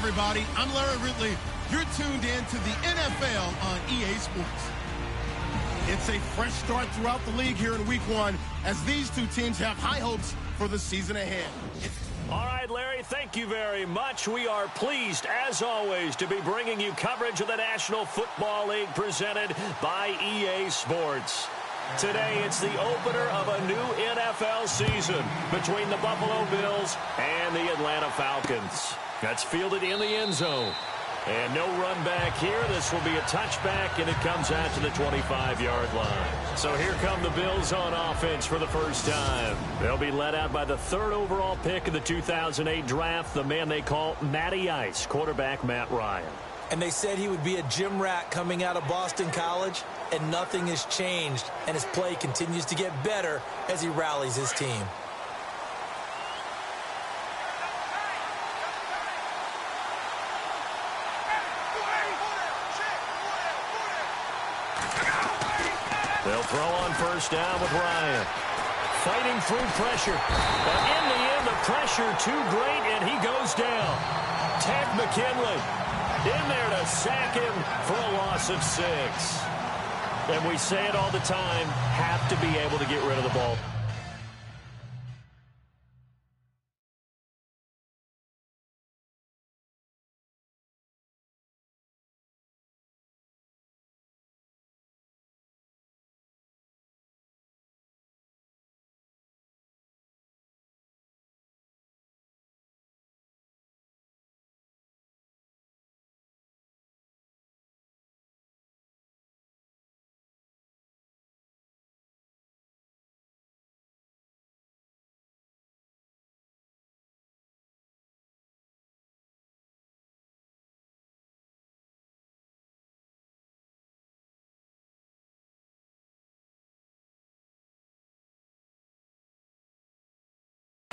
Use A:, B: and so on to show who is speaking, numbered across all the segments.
A: everybody. I'm Larry Ridley. You're tuned in to the NFL on EA Sports. It's a fresh start throughout the league here in Week 1 as these two teams have high hopes for the season ahead.
B: All right, Larry, thank you very much. We are pleased, as always, to be bringing you coverage of the National Football League presented by EA Sports. Today, it's the opener of a new NFL season between the Buffalo Bills and the Atlanta Falcons. That's fielded in the end zone. And no run back here. This will be a touchback, and it comes out to the 25-yard line. So here come the Bills on offense for the first time. They'll be led out by the third overall pick of the 2008 draft, the man they call Matty Ice, quarterback Matt Ryan.
C: And they said he would be a gym rat coming out of Boston College, and nothing has changed. And his play continues to get better as he rallies his team.
B: They'll throw on first down with Ryan. Fighting through pressure. But in the end, the pressure too great, and he goes down. Ted McKinley in there to sack him for a loss of 6. And we say it all the time, have to be able to get rid of the ball.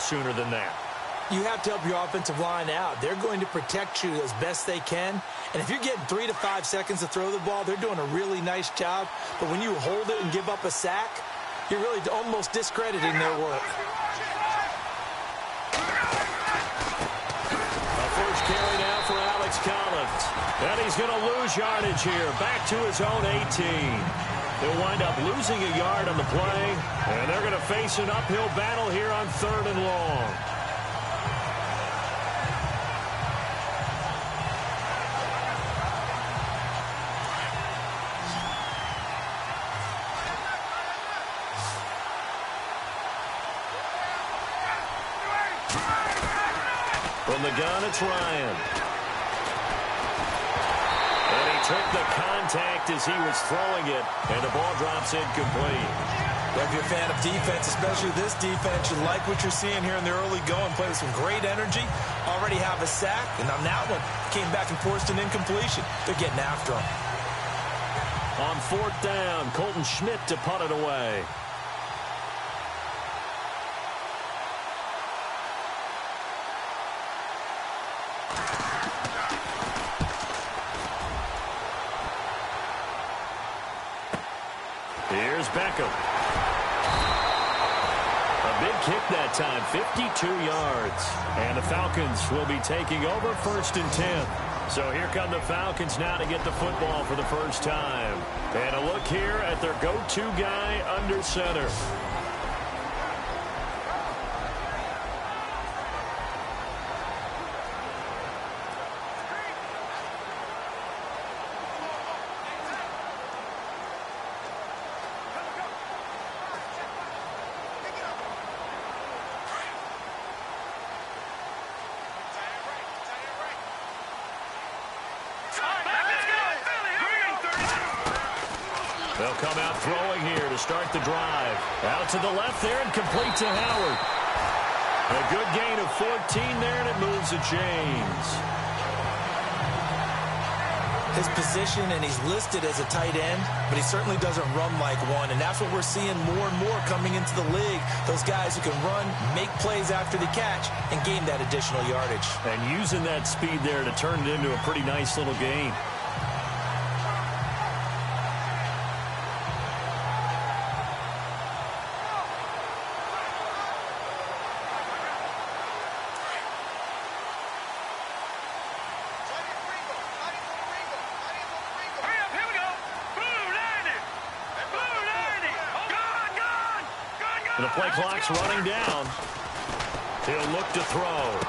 B: Sooner than that.
C: You have to help your offensive line out. They're going to protect you as best they can. And if you're getting 3 to 5 seconds to throw the ball, they're doing a really nice job. But when you hold it and give up a sack, you're really almost discrediting their work.
B: A first carry now for Alex Collins. And he's going to lose yardage here. Back to his own 18. They'll wind up losing a yard on the play, and they're going to face an uphill battle here on 3rd and long. From the gun, it's Ryan. Took the contact as he was throwing it, and the ball drops incomplete.
C: Well, if you're a fan of defense, especially this defense, you like what you're seeing here in the early going. Playing with some great energy, already have a sack, and on that one, came back and forced an incompletion. They're getting after him.
B: On 4th down, Colton Schmidt to punt it away. Here's Beckham. A big kick that time, 52 yards. And the Falcons will be taking over 1st and 10. So here come the Falcons now to get the football for the first time. And a look here at their go-to guy under center. They'll come out throwing here to start the drive. Out to the left there and complete to Howard. A good gain of 14 there, and it moves the chains.
C: His position, and he's listed as a tight end, but he certainly doesn't run like one, and that's what we're seeing more and more coming into the league. Those guys who can run, make plays after the catch, and gain that additional yardage.
B: And using that speed there to turn it into a pretty nice little gain. play clock's running down. He'll look to throw.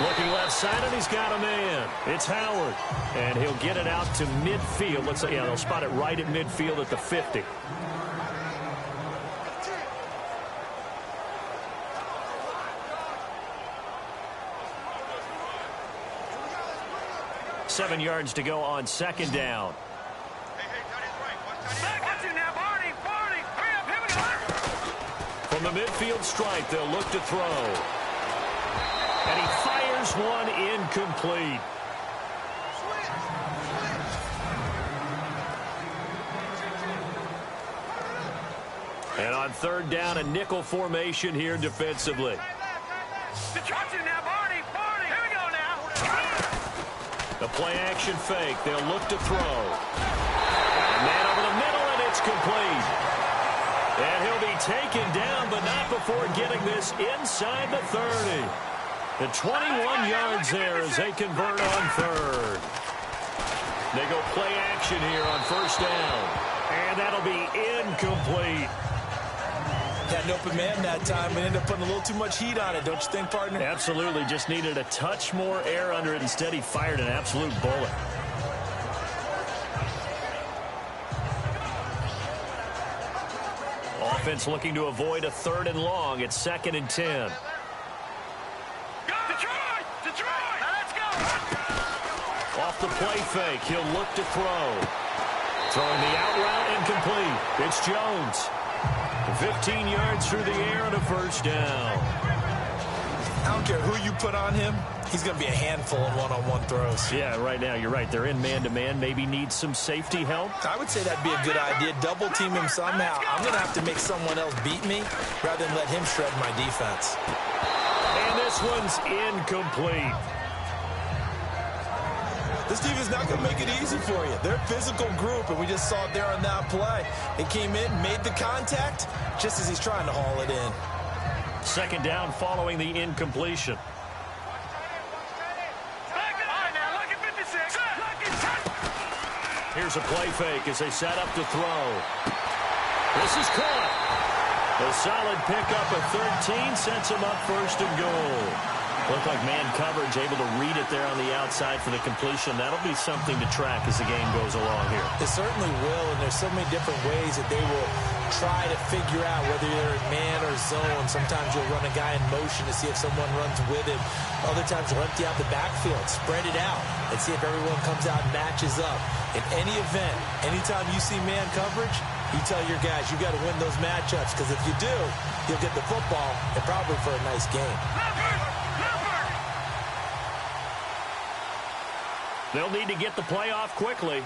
B: Looking left side, and he's got a man. It's Howard. And he'll get it out to midfield. Looks like, yeah, they'll spot it right at midfield at the 50. Seven yards to go on second down. From the midfield strike, they'll look to throw. And he fires one incomplete. And on third down, a nickel formation here defensively. The play action fake. They'll look to throw. And man over the middle, and it's complete. And he'll be taken down, but not before getting this inside the 30. The 21 yards there as they convert on third. They go play action here on first down. And that'll be incomplete.
C: Had an open man that time and ended up putting a little too much heat on it, don't you think, partner?
B: Absolutely. Just needed a touch more air under it. Instead, he fired an absolute bullet. Offense looking to avoid a third and long. It's 2nd and 10. Off the play fake, he'll look to throw. Throwing the out route incomplete. It's Jones. 15 yards through the air and a first down.
C: I don't care who you put on him. He's going to be a handful in one-on-one throws.
B: Yeah, right now, you're right. They're in man-to-man. Maybe need some safety help.
C: I would say that'd be a good idea. Double team him somehow. I'm going to have to make someone else beat me rather than let him shred my defense.
B: And this one's incomplete.
C: This team is not going to make it easy for you. They're a physical group, and we just saw it there on that play. They came in, made the contact, just as he's trying to haul it in.
B: Second down following the incompletion. Here's a play fake as they set up to throw. This is caught. A solid pickup of 13 sets him up first and goal. Looked like man coverage, able to read it there on the outside for the completion. That'll be something to track as the game goes along here.
C: It certainly will, and there's so many different ways that they will try to figure out whether you're in man or zone. Sometimes you'll run a guy in motion to see if someone runs with him. Other times you'll empty out the backfield, spread it out, and see if everyone comes out and matches up. In any event, anytime you see man coverage, you tell your guys you got to win those matchups, because if you do, you'll get the football and probably for a nice game.
B: They'll need to get the play off quickly.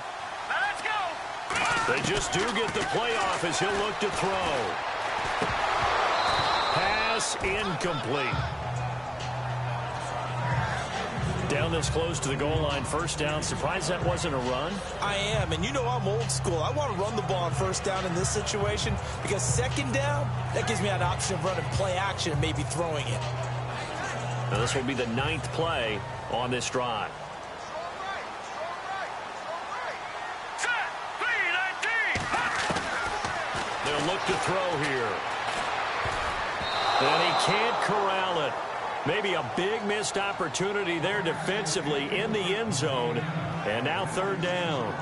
B: Let's go. They just do get the play off as he'll look to throw. Pass incomplete. Down this close to the goal line, first down. Surprised that wasn't a run?
C: I am, and you know I'm old school. I want to run the ball on first down in this situation because second down, that gives me an option of running play action and maybe throwing it.
B: Now this will be the 9th play on this drive. They'll look to throw here. And he can't corral it. Maybe a big missed opportunity there defensively in the end zone. And now third down.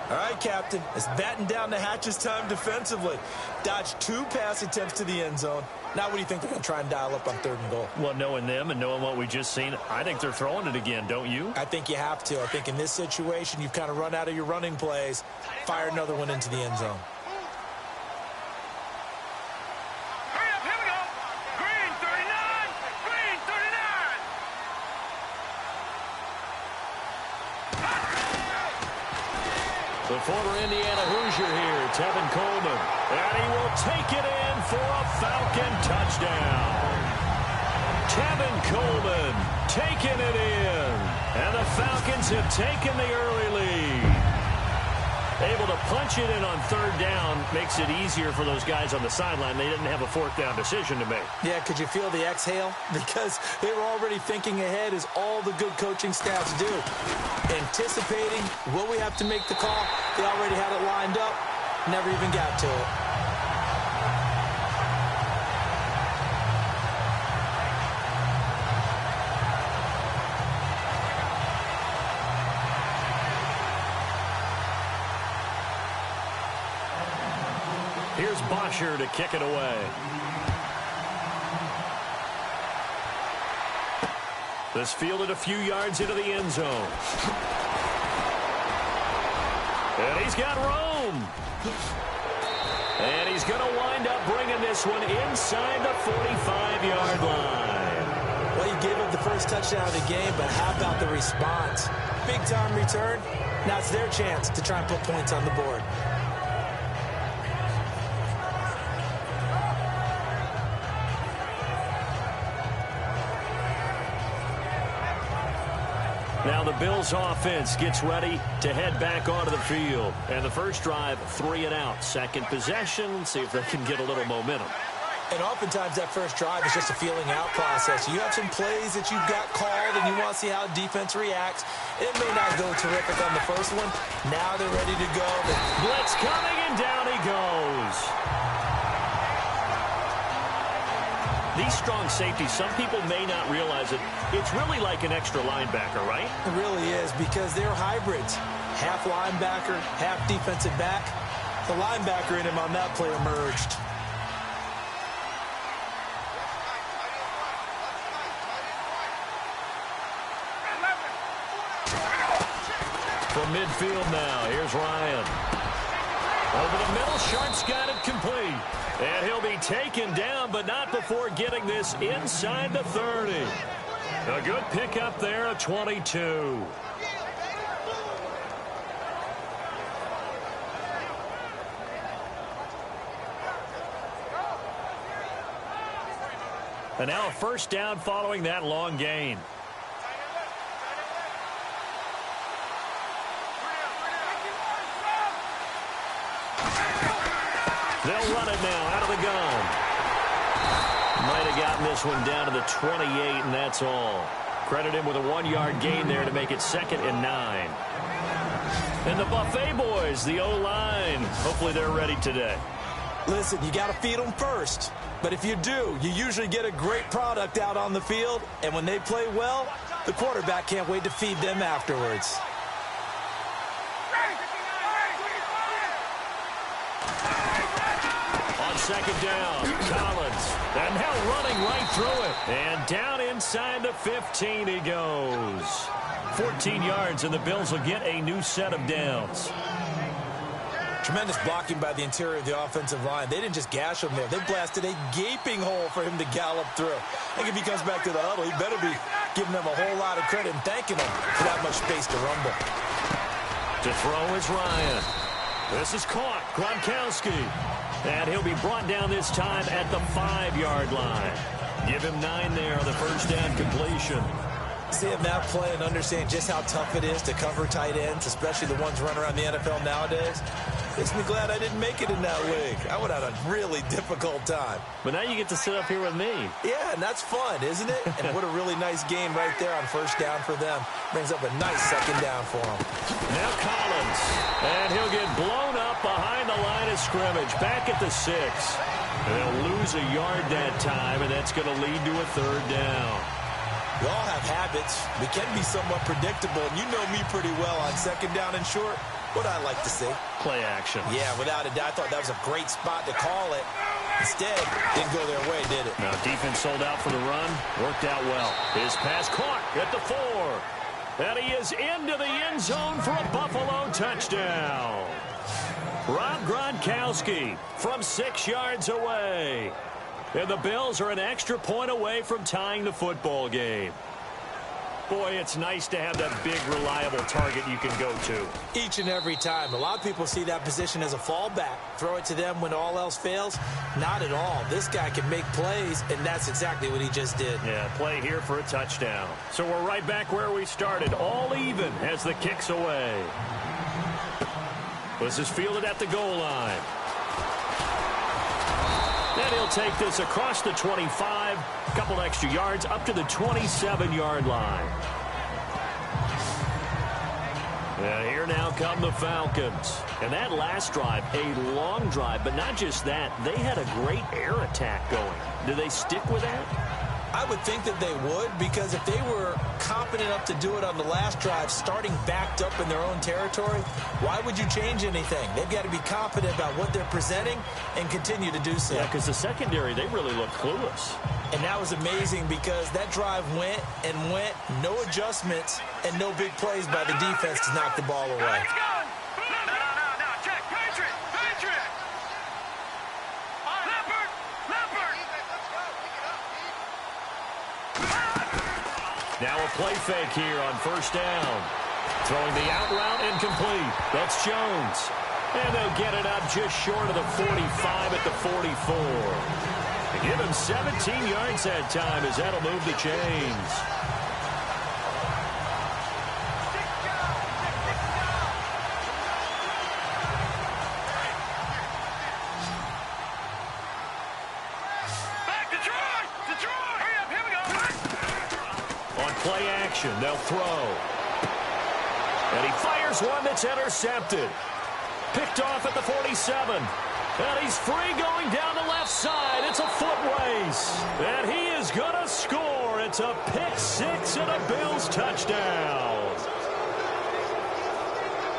C: All right, Captain. It's batten down the hatches time defensively. Dodged 2 pass attempts to the end zone. Now what do you think they're going to try and dial up on third and goal?
B: Well, knowing them and knowing what we just seen, I think they're throwing it again, don't you?
C: I think you have to. I think in this situation, you've kind of run out of your running plays. Fire another one into the end zone.
B: The former Indiana Hoosier here, Tevin Coleman. And he will take it in for a Falcon touchdown. Tevin Coleman taking it in. And the Falcons have taken the early lead. Able to punch it in on third down makes it easier for those guys on the sideline. They didn't have a fourth down decision to make.
C: Yeah, could you feel the exhale? Because they were already thinking ahead, as all the good coaching staffs do. Anticipating, will we have to make the call? They already had it lined up. Never even got to it.
B: Here's Bosher to kick it away. This fielded a few yards into the end zone. And he's got room. And he's going to wind up bringing this one inside the 45-yard line.
C: Well, you gave up the first touchdown of the game, but how about the response? Big-time return. Now it's their chance to try and put points on the board.
B: Now the Bills offense gets ready to head back onto the field. And the first drive, 3 and out. Second possession, see if they can get a little momentum.
C: And oftentimes that first drive is just a feeling out process. You have some plays that you've got called and you want to see how defense reacts. It may not go terrific on the first one. Now they're ready to go.
B: Blitz coming and down he goes. These strong safeties, some people may not realize it. It's really like an extra linebacker, right?
C: It really is, because they're hybrids. Half linebacker, half defensive back. The linebacker in him on that play emerged.
B: From midfield now, here's Ryan. Over the middle, Sharp's got it complete. And he'll be taken down, but not before getting this inside the 30. A good pickup there at 22. And now a first down following that long gain. They'll run it now out of the gun. Might have gotten this one down to the 28, and that's all. Credit him with a 1-yard gain there to make it 2nd and 9. And the Buffet boys, the O-line, hopefully they're ready today.
C: Listen, you got to feed them first. But if you do, you usually get a great product out on the field. And when they play well, the quarterback can't wait to feed them afterwards.
B: Second down, Collins. And now running right through it. And down inside the 15 he goes. 14 yards, and the Bills will get a new set of downs.
C: Tremendous blocking by the interior of the offensive line. They didn't just gash him there. They blasted a gaping hole for him to gallop through. I think if he comes back to the huddle, he better be giving them a whole lot of credit and thanking them for that much space to rumble.
B: To throw is Ryan. This is caught. Gronkowski. And he'll be brought down this time at the 5-yard line. Give him 9 there on the first down completion.
C: Seeing that play and understand just how tough it is to cover tight ends, especially the ones running around the NFL nowadays, makes me glad I didn't make it in that league. I would have had a really difficult time.
B: But now you get to sit up here with me.
C: Yeah, and that's fun, isn't it? And what a really nice game right there on first down for them. Brings up a nice second down for them.
B: Now Collins. And he'll get blown up behind the line of scrimmage. Back at the 6. They'll lose a yard that time, and that's going to lead to a 3rd down.
C: We all have habits. We can be somewhat predictable, and you know me pretty well on second down and short. What I like to see.
B: Play action.
C: Yeah, without a doubt. I thought that was a great spot to call it. Instead, didn't go their way, did it?
B: Now, defense sold out for the run. Worked out well. His pass caught at the 4. And he is into the end zone for a Buffalo touchdown. Rob Gronkowski from 6 yards away. And the Bills are an extra point away from tying the football game. Boy, it's nice to have that big, reliable target you can go to.
C: Each and every time. A lot of people see that position as a fallback. Throw it to them when all else fails. Not at all. This guy can make plays, and that's exactly what he just did.
B: Yeah, play here for a touchdown. So we're right back where we started. All even as the kick's away. This is fielded at the goal line. Then he'll take this across the 25, a couple extra yards, up to the 27-yard line. And here now come the Falcons. And that last drive, a long drive, but not just that. They had a great air attack going. Do they stick with that?
C: I would think that they would, because if they were competent enough to do it on the last drive, starting backed up in their own territory, why would you change anything? They've got to be confident about what they're presenting and continue to do so.
B: Yeah, because the secondary, they really looked clueless.
C: And that was amazing because that drive went and went, no adjustments, and no big plays by the defense to knock the ball away.
B: Now a play fake here on first down. Throwing the out route incomplete. That's Jones. And they'll get it up just short of the 45 at the 44. They give him 17 yards that time as that'll move the chains. Play action, they'll throw. And he fires one that's intercepted. Picked off at the 47. And he's free going down the left side. It's a foot race. And he is going to score. It's a pick six and a Bills touchdown.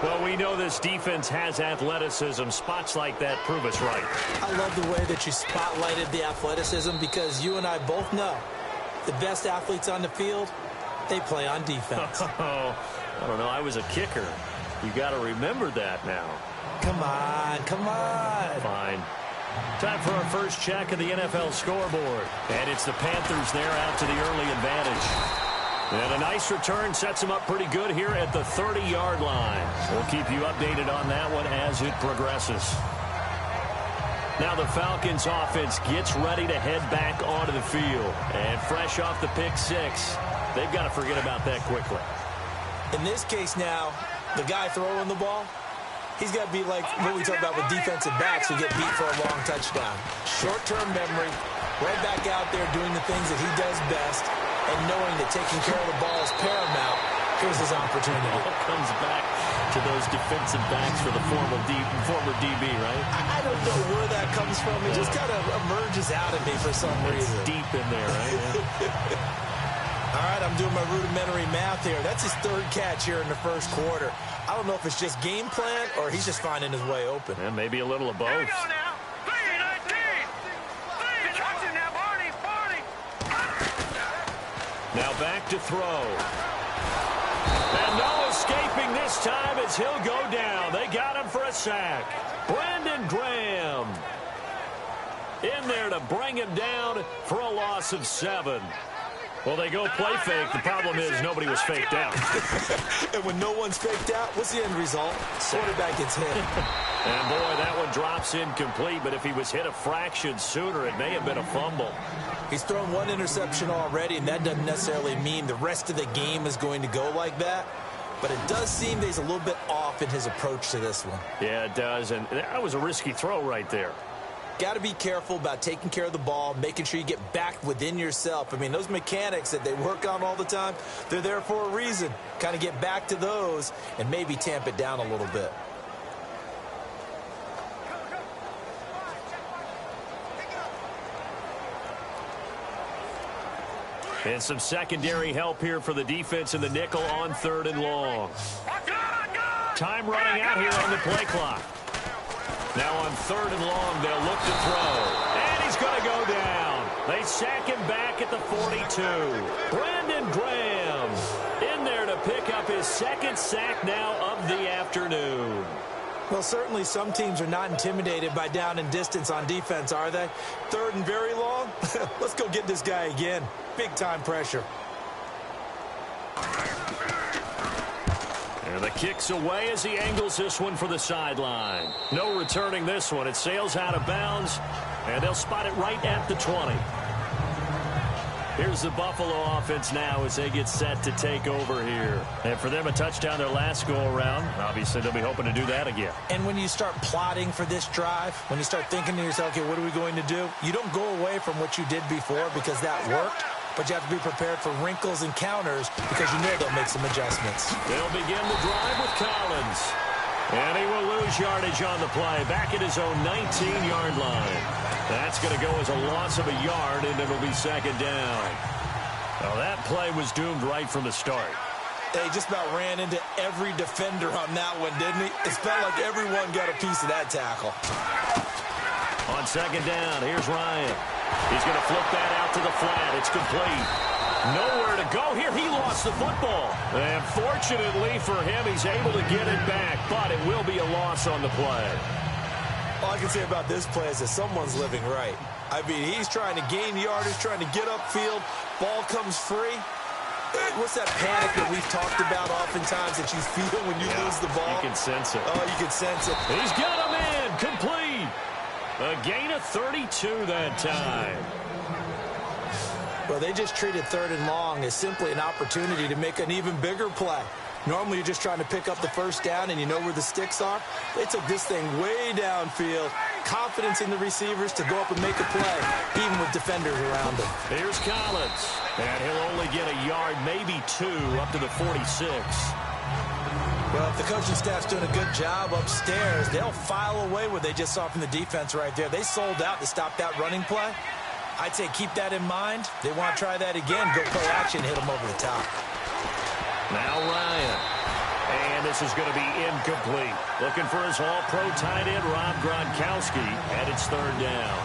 B: Well, we know this defense has athleticism. Spots like that prove us right.
C: I love the way that you spotlighted the athleticism because you and I both know the best athletes on the field, they play on defense.
B: Oh, I don't know. I was a kicker. You got to remember that now.
C: Come on, come on.
B: Fine. Time for our first check of the NFL scoreboard. And it's the Panthers there out to the early advantage. And a nice return sets them up pretty good here at the 30-yard line. We'll keep you updated on that one as it progresses. Now the Falcons offense gets ready to head back onto the field. And fresh off the pick six, they've got to forget about that quickly.
C: In this case now, the guy throwing the ball, he's got to be like what we talk about with defensive backs who get beat for a long touchdown. Short-term memory, right back out there doing the things that he does best, and knowing that taking care of the ball is paramount. Here's his opportunity.
B: It comes back to those defensive backs for the former DB, right?
C: I don't know where that comes from. It just kind of emerges out of me for some reason.
B: It's deep in there, right? Yeah.
C: All right, I'm doing my rudimentary math here. That's his third catch here in the first quarter. I don't know if it's just game plan or he's just finding his way open.
B: Yeah, maybe a little of both.
D: Here we go now. 3-19. Contraction now, Barney.
B: Now back to throw. And no escaping this time as he'll go down. They got him for a sack. Brandon Graham in there to bring him down for a loss of 7. Well, they go play fake. The problem is nobody was faked out.
C: And when no one's faked out, what's the end result? Quarterback gets hit.
B: And, boy, that one drops incomplete. But if he was hit a fraction sooner, it may have been a fumble.
C: He's thrown one interception already, and that doesn't necessarily mean the rest of the game is going to go like that. But it does seem that he's a little bit off in his approach to this one.
B: Yeah, it does. And that was a risky throw right there.
C: Got to be careful about taking care of the ball, making sure you get back within yourself. I mean, those mechanics that they work on all the time, they're there for a reason. Kind of get back to those and maybe tamp it down a little bit.
B: And some secondary help here for the defense in the nickel on 3rd and long. Time running out here on the play clock. Now on 3rd and long, they'll look to throw. And he's going to go down. They sack him back at the 42. Brandon Graham in there to pick up his second sack now of the afternoon.
C: Well, certainly some teams are not intimidated by down and distance on defense, are they? 3rd and very long? Let's go get this guy again. Big-time pressure.
B: And the kick's away as he angles this one for the sideline. No returning this one. It sails out of bounds, and they'll spot it right at the 20. Here's the Buffalo offense now as they get set to take over here. And for them, a touchdown their last go-around. Obviously, they'll be hoping to do that again.
C: And when you start plotting for this drive, when you start thinking to yourself, okay, what are we going to do? You don't go away from what you did before because that worked. But you have to be prepared for wrinkles and counters because you know they'll make some adjustments.
B: They'll begin the drive with Collins. And he will lose yardage on the play, back at his own 19-yard line. That's going to go as a loss of a yard, and it'll be second down. Well, that play was doomed right from the start.
C: They just about ran into every defender on that one, didn't he? It felt like everyone got a piece of that tackle.
B: On second down, here's Ryan. He's going to flip that out to the flat. It's complete. Nowhere to go here. He lost the football. And fortunately for him, he's able to get it back, but it will be a loss on the play.
C: All I can say about this play is that someone's living right. I mean, he's trying to gain yardage, trying to get upfield. Ball comes free. What's that panic that we've talked about oftentimes that you feel when you lose the ball?
B: You can sense it.
C: Oh, you can sense it.
B: He's got a man. Complete. A gain of 32 that time.
C: Well, they just treated third and long as simply an opportunity to make an even bigger play. Normally, you're just trying to pick up the first down and you know where the sticks are. They took this thing way downfield. Confidence in the receivers to go up and make a play, even with defenders around them.
B: Here's Collins. And he'll only get a yard, maybe two, up to the 46.
C: Well, if the coaching staff's doing a good job upstairs, they'll file away what they just saw from the defense right there. They sold out to stop that running play. I'd say keep that in mind. They want to try that again. Go play action, hit them over the top.
B: Now Ryan. And this is going to be incomplete. Looking for his all-pro tight end, Rob Gronkowski, and it's third down.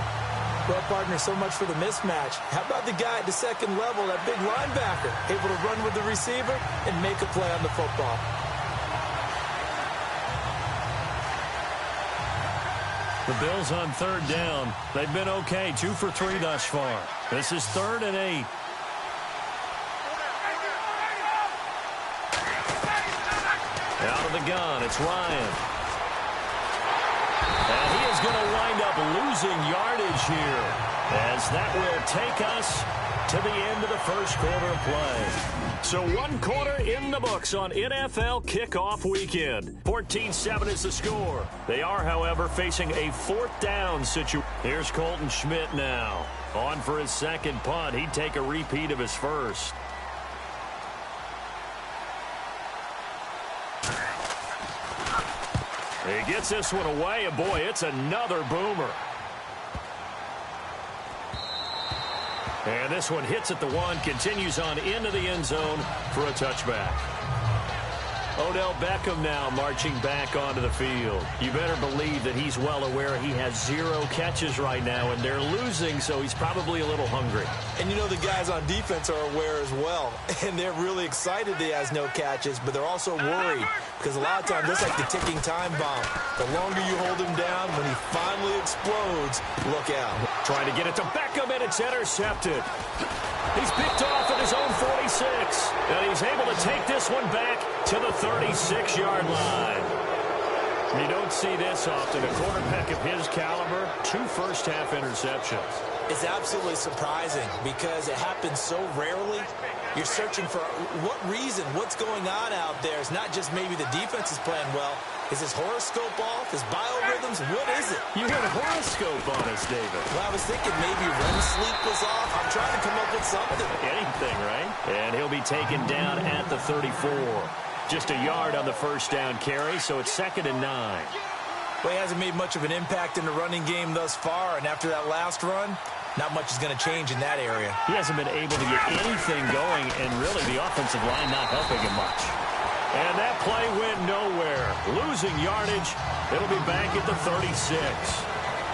C: Well, partner, so much for the mismatch. How about the guy at the second level, that big linebacker, able to run with the receiver and make a play on the football?
B: The Bills on third down. They've been okay, 2 for 3 thus far. This is 3rd and 8. Out of the gun, it's Ryan. And he is going to wind up losing yardage here, as that will take us to the end of the first quarter of play. So 1 quarter in the books on NFL kickoff weekend. 14-7 is the score. They are, however, facing a 4th down situation. Here's Colton Schmidt now. On for his second punt. He'd take a repeat of his first. He gets this one away, and boy, it's another boomer. And this one hits at the 1, continues on into the end zone for a touchback. Odell Beckham now marching back onto the field. You better believe that he's well aware he has 0 catches right now, and they're losing, so he's probably a little hungry.
C: And you know the guys on defense are aware as well, and they're really excited that he has no catches, but they're also worried because a lot of times that's like the ticking time bomb. The longer you hold him down, when he finally explodes, look out.
B: Trying to get it to Beckham, and it's intercepted. He's picked off at his own 46, and he's able to take this one back to the 36-yard line. You don't see this often. A quarterback of his caliber, 2 first-half interceptions.
C: It's absolutely surprising because it happens so rarely. You're searching for what reason, what's going on out there. It's not just maybe the defense is playing well. Is his horoscope off? His biorhythms? What is it?
B: You had a horoscope on us, David.
C: Well, I was thinking maybe REM sleep was off. I'm trying to come up with something.
B: Anything, right? And he'll be taken down at the 34. Just a yard on the first down carry, so it's 2nd and 9.
C: Well, he hasn't made much of an impact in the running game thus far, and after that last run, not much is going to change in that area.
B: He hasn't been able to get anything going, and really the offensive line not helping him much. And that play went nowhere. Losing yardage. It'll be back at the 36.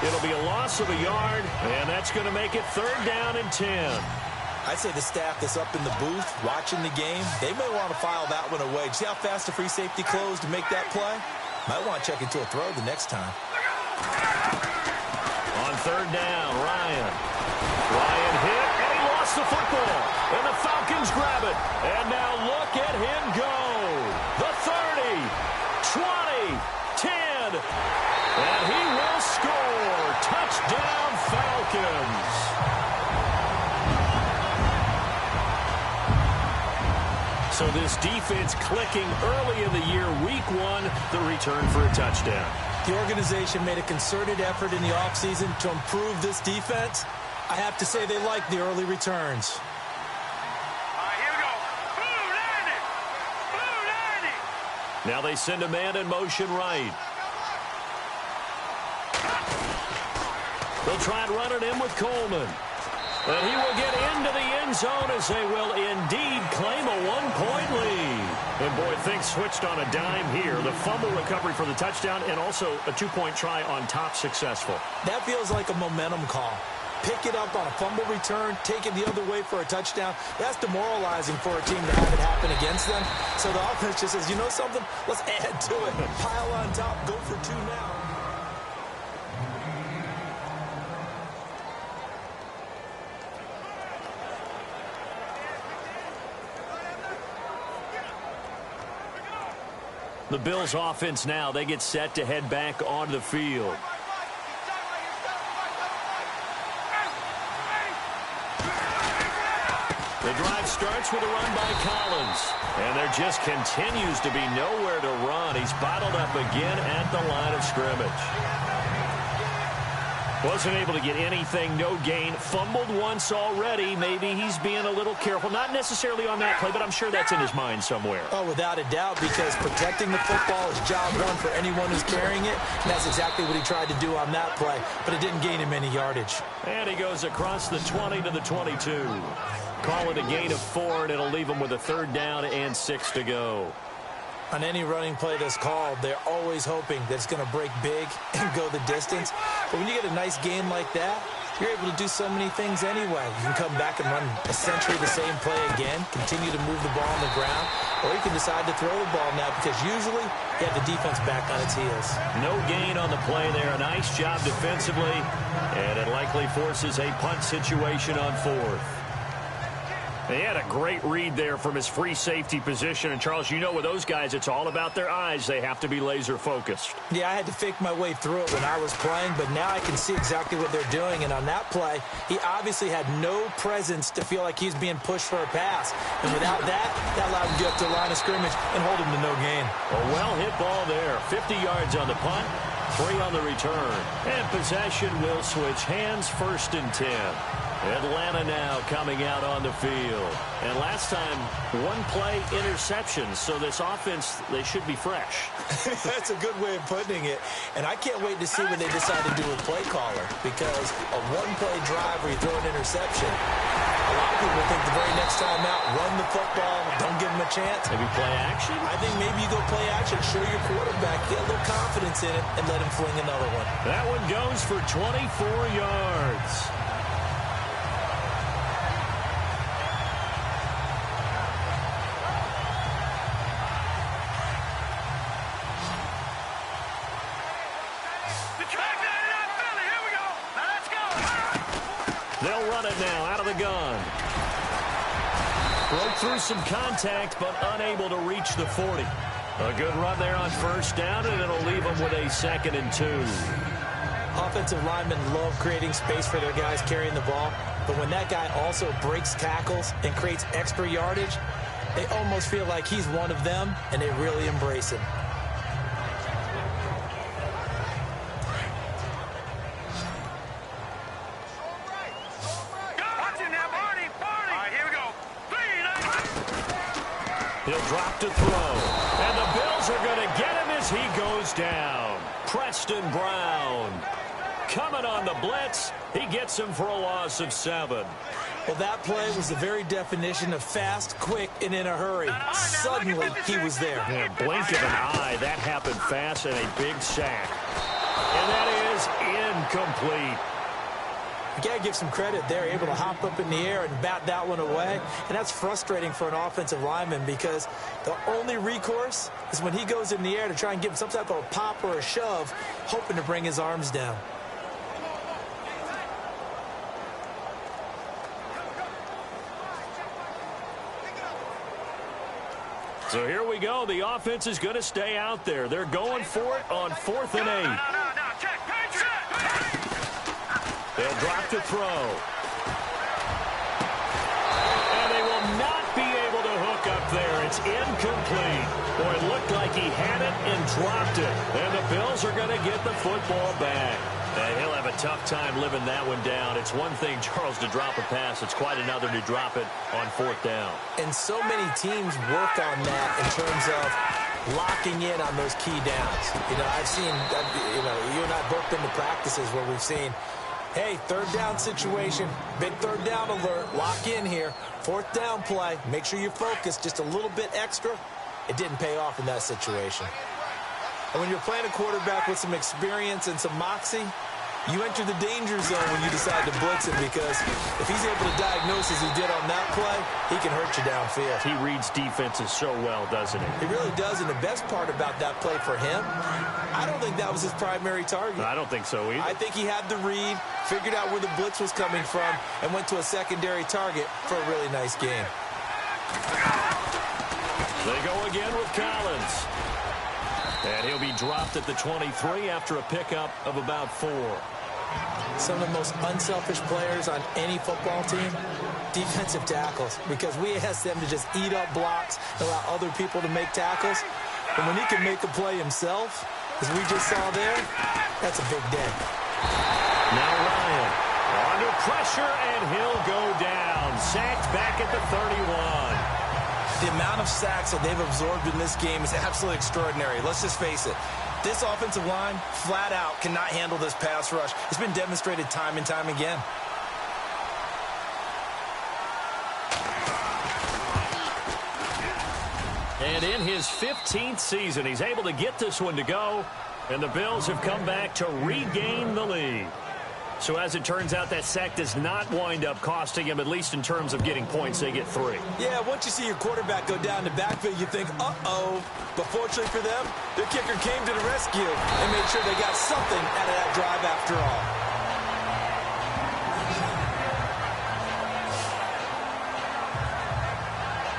B: It'll be a loss of a yard, and that's going to make it 3rd down and 10.
C: I'd say the staff that's up in the booth watching the game, they may want to file that one away. See how fast the free safety closed to make that play? Might want to check into a throw the next time.
B: On 3rd down, Ryan. Ryan hit, and he lost the football. And the Falcons grab it. And now look at him go. The 30, 20, 10. And he will score. Touchdown, Falcons. So this defense clicking early in the year, week 1, the return for a touchdown.
C: The organization made a concerted effort in the offseason to improve this defense. I have to say they like the early returns.
D: All right, here we go. Blue 90. Blue 90.
B: Now they send a man in motion right. They'll try and run it in with Coleman. And he will get into the end zone as they will indeed claim a one-point lead. And, boy, things switched on a dime here. The fumble recovery for the touchdown and also a two-point try on top successful.
C: That feels like a momentum call. Pick it up on a fumble return, take it the other way for a touchdown. That's demoralizing for a team to have it happen against them. So the offense just says, you know something? Let's add to it. Pile on top, go for two now.
B: The Bills offense now, they get set to head back onto the field. The drive starts with a run by Collins. And there just continues to be nowhere to run. He's bottled up again at the line of scrimmage. Wasn't able to get anything, no gain. Fumbled once already. Maybe he's being a little careful. Not necessarily on that play, but I'm sure that's in his mind somewhere.
C: Oh, without a doubt, because protecting the football is job one for anyone who's carrying it. And that's exactly what he tried to do on that play, but it didn't gain him any yardage.
B: And he goes across the 20 to the 22. Call it a gain of 4, and it'll leave him with a 3rd down and 6 to go.
C: On any running play that's called, they're always hoping that it's going to break big and go the distance. But when you get a nice gain like that, you're able to do so many things anyway. You can come back and run essentially the same play again, continue to move the ball on the ground, or you can decide to throw the ball now because usually you have the defense back on its heels.
B: No gain on the play there. A nice job defensively, and it likely forces a punt situation on 4th. He had a great read there from his free safety position. And, Charles, you know with those guys, it's all about their eyes. They have to be laser-focused.
C: Yeah, I had to fake my way through it when I was playing, but now I can see exactly what they're doing. And on that play, he obviously had no presence to feel like he's being pushed for a pass. And without that, that allowed him to get up to the line of scrimmage and hold him to no gain.
B: A well-hit ball there. 50 yards on the punt, 3 on the return. And possession will switch hands, 1st and 10. Atlanta now coming out on the field. And last time, 1-play interceptions. So this offense, they should be fresh.
C: That's a good way of putting it. And I can't wait to see what they decide to do with play caller. Because a 1-play drive where you throw an interception, a lot of people think the very next time out, run the football, don't give them a chance.
B: Maybe play action?
C: I think maybe you go play action, show your quarterback, get a little confidence in it, and let him fling another one.
B: That one goes for 24 yards. They'll run it now out of the gun. Broke through some contact, but unable to reach the 40. A good run there on 1st down, and it'll leave them with a 2nd and 2.
C: Offensive linemen love creating space for their guys carrying the ball, but when that guy also breaks tackles and creates extra yardage, they almost feel like he's one of them, and they really embrace him.
B: He'll drop to throw. And the Bills are going to get him as he goes down. Preston Brown coming on the blitz. He gets him for a loss of 7.
C: Well, that play was the very definition of fast, quick, and in a hurry. Suddenly, he was there.
B: Yeah, blink of an eye. That happened fast and a big sack. And that is incomplete.
C: You got to give some credit. They're able to hop up in the air and bat that one away. And that's frustrating for an offensive lineman because the only recourse is when he goes in the air to try and give him some type of a pop or a shove, hoping to bring his arms down.
B: So here we go. The offense is going to stay out there. They're going for it on 4th and 8. They'll drop to throw. And they will not be able to hook up there. It's incomplete. Boy, it looked like he had it and dropped it. And the Bills are going to get the football back. And he'll have a tough time living that one down. It's one thing, Charles, to drop a pass. It's quite another to drop it on 4th down.
C: And so many teams work on that in terms of locking in on those key downs. I've seen, you and I both been to practices where we've seen, hey, third down situation, big third down alert, lock in here, fourth down play, make sure you're focused just a little bit extra. It didn't pay off in that situation. And when you're playing a quarterback with some experience and some moxie, you enter the danger zone when you decide to blitz him, because if he's able to diagnose as he did on that play, he can hurt you downfield.
B: He reads defenses so well, doesn't he?
C: He really does, and the best part about that play for him, I don't think that was his primary target.
B: I don't think so either.
C: I think he had the read, figured out where the blitz was coming from, and went to a secondary target for a really nice game.
B: They go again with Collins. And he'll be dropped at the 23 after a pickup of about 4.
C: Some of the most unselfish players on any football team, defensive tackles, because we ask them to just eat up blocks and allow other people to make tackles. But when he can make a play himself, as we just saw there, that's a big day.
B: Now Ryan under pressure, and he'll go down. Sacked back at the 31.
C: The amount of sacks that they've absorbed in this game is absolutely extraordinary. Let's just face it. This offensive line, flat out, cannot handle this pass rush. It's been demonstrated time and time again.
B: And in his 15th season, he's able to get this one to go. And the Bills have come back to regain the lead. So as it turns out, that sack does not wind up costing him, at least in terms of getting points. They get 3.
C: Yeah, once you see your quarterback go down the backfield, you think, uh-oh. But fortunately for them, their kicker came to the rescue and made sure they got something out of that drive after all.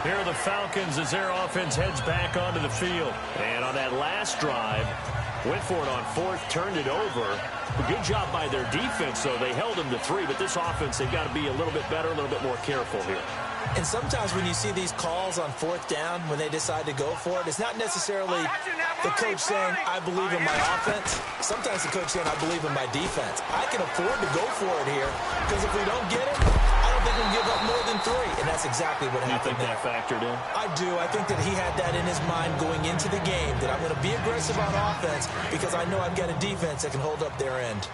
B: Here are the Falcons as their offense heads back onto the field. And on that last drive, went for it on 4th, turned it over. A good job by their defense, though. They held them to 3, but this offense, they've got to be a little bit better, a little bit more careful here.
C: And sometimes when you see these calls on 4th down, when they decide to go for it, it's not necessarily the coach saying, I believe in my offense. Sometimes the coach saying, I believe in my defense. I can afford to go for it here, because if we don't get it, I don't think we'll give up more than 3. And that's exactly what happened.
B: You think that factored in?
C: I do. I think that he had that in his mind going into the game, that I'm going to be aggressive on offense because I know I've got a defense that can hold up their end.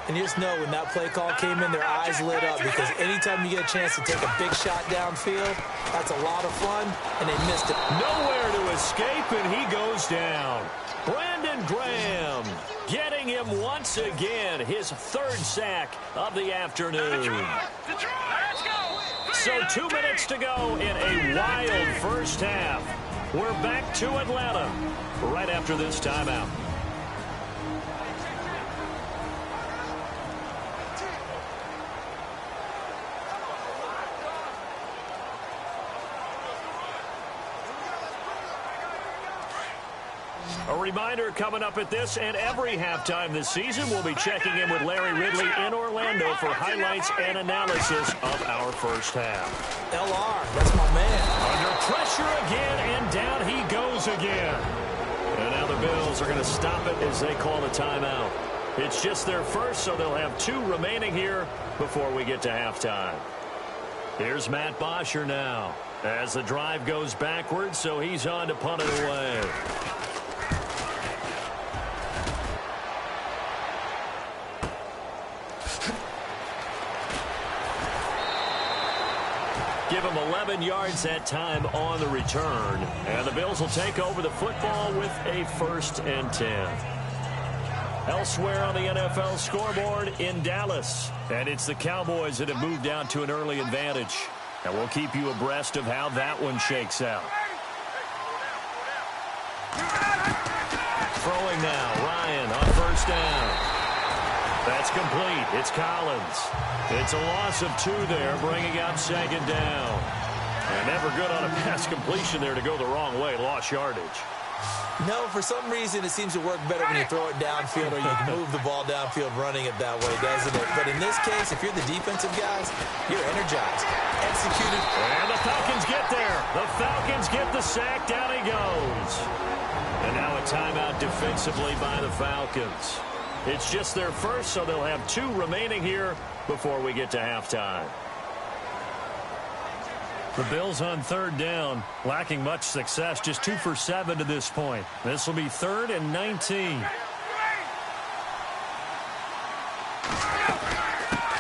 C: And you just know when that play call came in, their eyes lit up, because anytime you get a chance to take a big shot downfield, that's a lot of fun, and they missed it.
B: Nowhere to escape, and he goes down. Brandon Graham getting him once again, his 3rd sack of the afternoon. So 2 minutes to go in a wild first half. We're back to Atlanta right after this timeout. A reminder coming up at this and every halftime this season, we'll be checking in with Larry Ridley in Orlando for highlights and analysis of our first half.
C: LR, that's my man.
B: Under pressure again, and down he goes again. And now the Bills are going to stop it as they call a timeout. It's just their first, so they'll have 2 remaining here before we get to halftime. Here's Matt Bosher now as the drive goes backwards, so he's on to punt it away. Give him 11 yards that time on the return. And the Bills will take over the football with a 1st and 10. Elsewhere on the NFL scoreboard in Dallas. And it's the Cowboys that have moved down to an early advantage. And we'll keep you abreast of how that one shakes out. Throwing now, Ryan on 1st down. That's complete. It's Collins. It's a loss of 2 there, bringing up 2nd down. And never good on a pass completion there to go the wrong way. Lost yardage.
C: No, for some reason it seems to work better when you throw it downfield or you move the ball downfield running it that way, doesn't it? But in this case, if you're the defensive guys, you're energized. Executed.
B: And the Falcons get there. The Falcons get the sack. Down he goes. And now a timeout defensively by the Falcons. It's just their first, so they'll have 2 remaining here before we get to halftime. The Bills on third down, lacking much success, just 2 for 7 to this point. This will be 3rd and 19.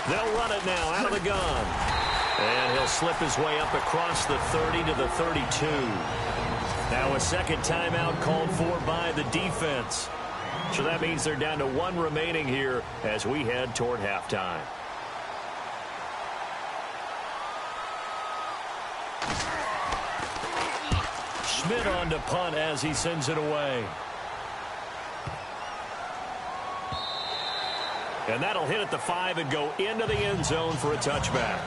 B: They'll run it now out of the gun. And he'll slip his way up across the 30 to the 32. Now a second timeout called for by the defense. So that means they're down to 1 remaining here as we head toward halftime. Schmidt on to punt as he sends it away. And that'll hit at the 5 and go into the end zone for a touchback.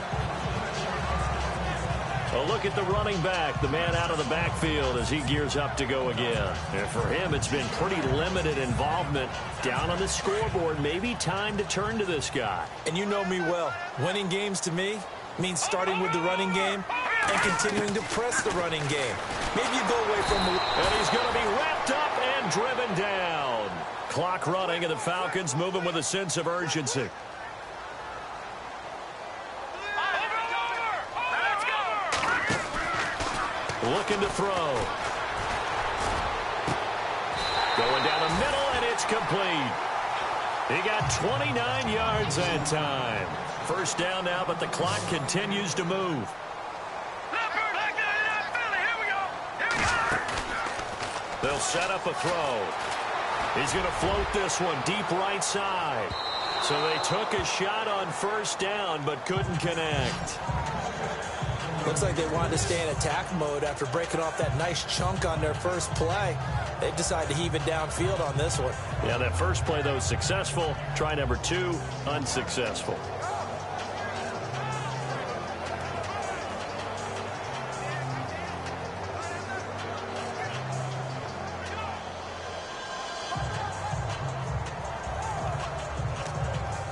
B: A look at the running back, the man out of the backfield as he gears up to go again. And for him, it's been pretty limited involvement down on the scoreboard. Maybe time to turn to this guy.
C: And you know me well. Winning games to me means starting with the running game and continuing to press the running game. Maybe you go away from the...
B: And he's going to be wrapped up and driven down. Clock running, and the Falcons moving with a sense of urgency. Looking to throw. Going down the middle, and it's complete. He got 29 yards that time. First down now, but the clock continues to move. They'll set up a throw. He's going to float this one deep right side. So they took a shot on first down, but couldn't connect.
C: Looks like they wanted to stay in attack mode after breaking off that nice chunk on their first play. They decided to heave it downfield on this one.
B: Yeah, that first play, though, successful. Try number 2, unsuccessful.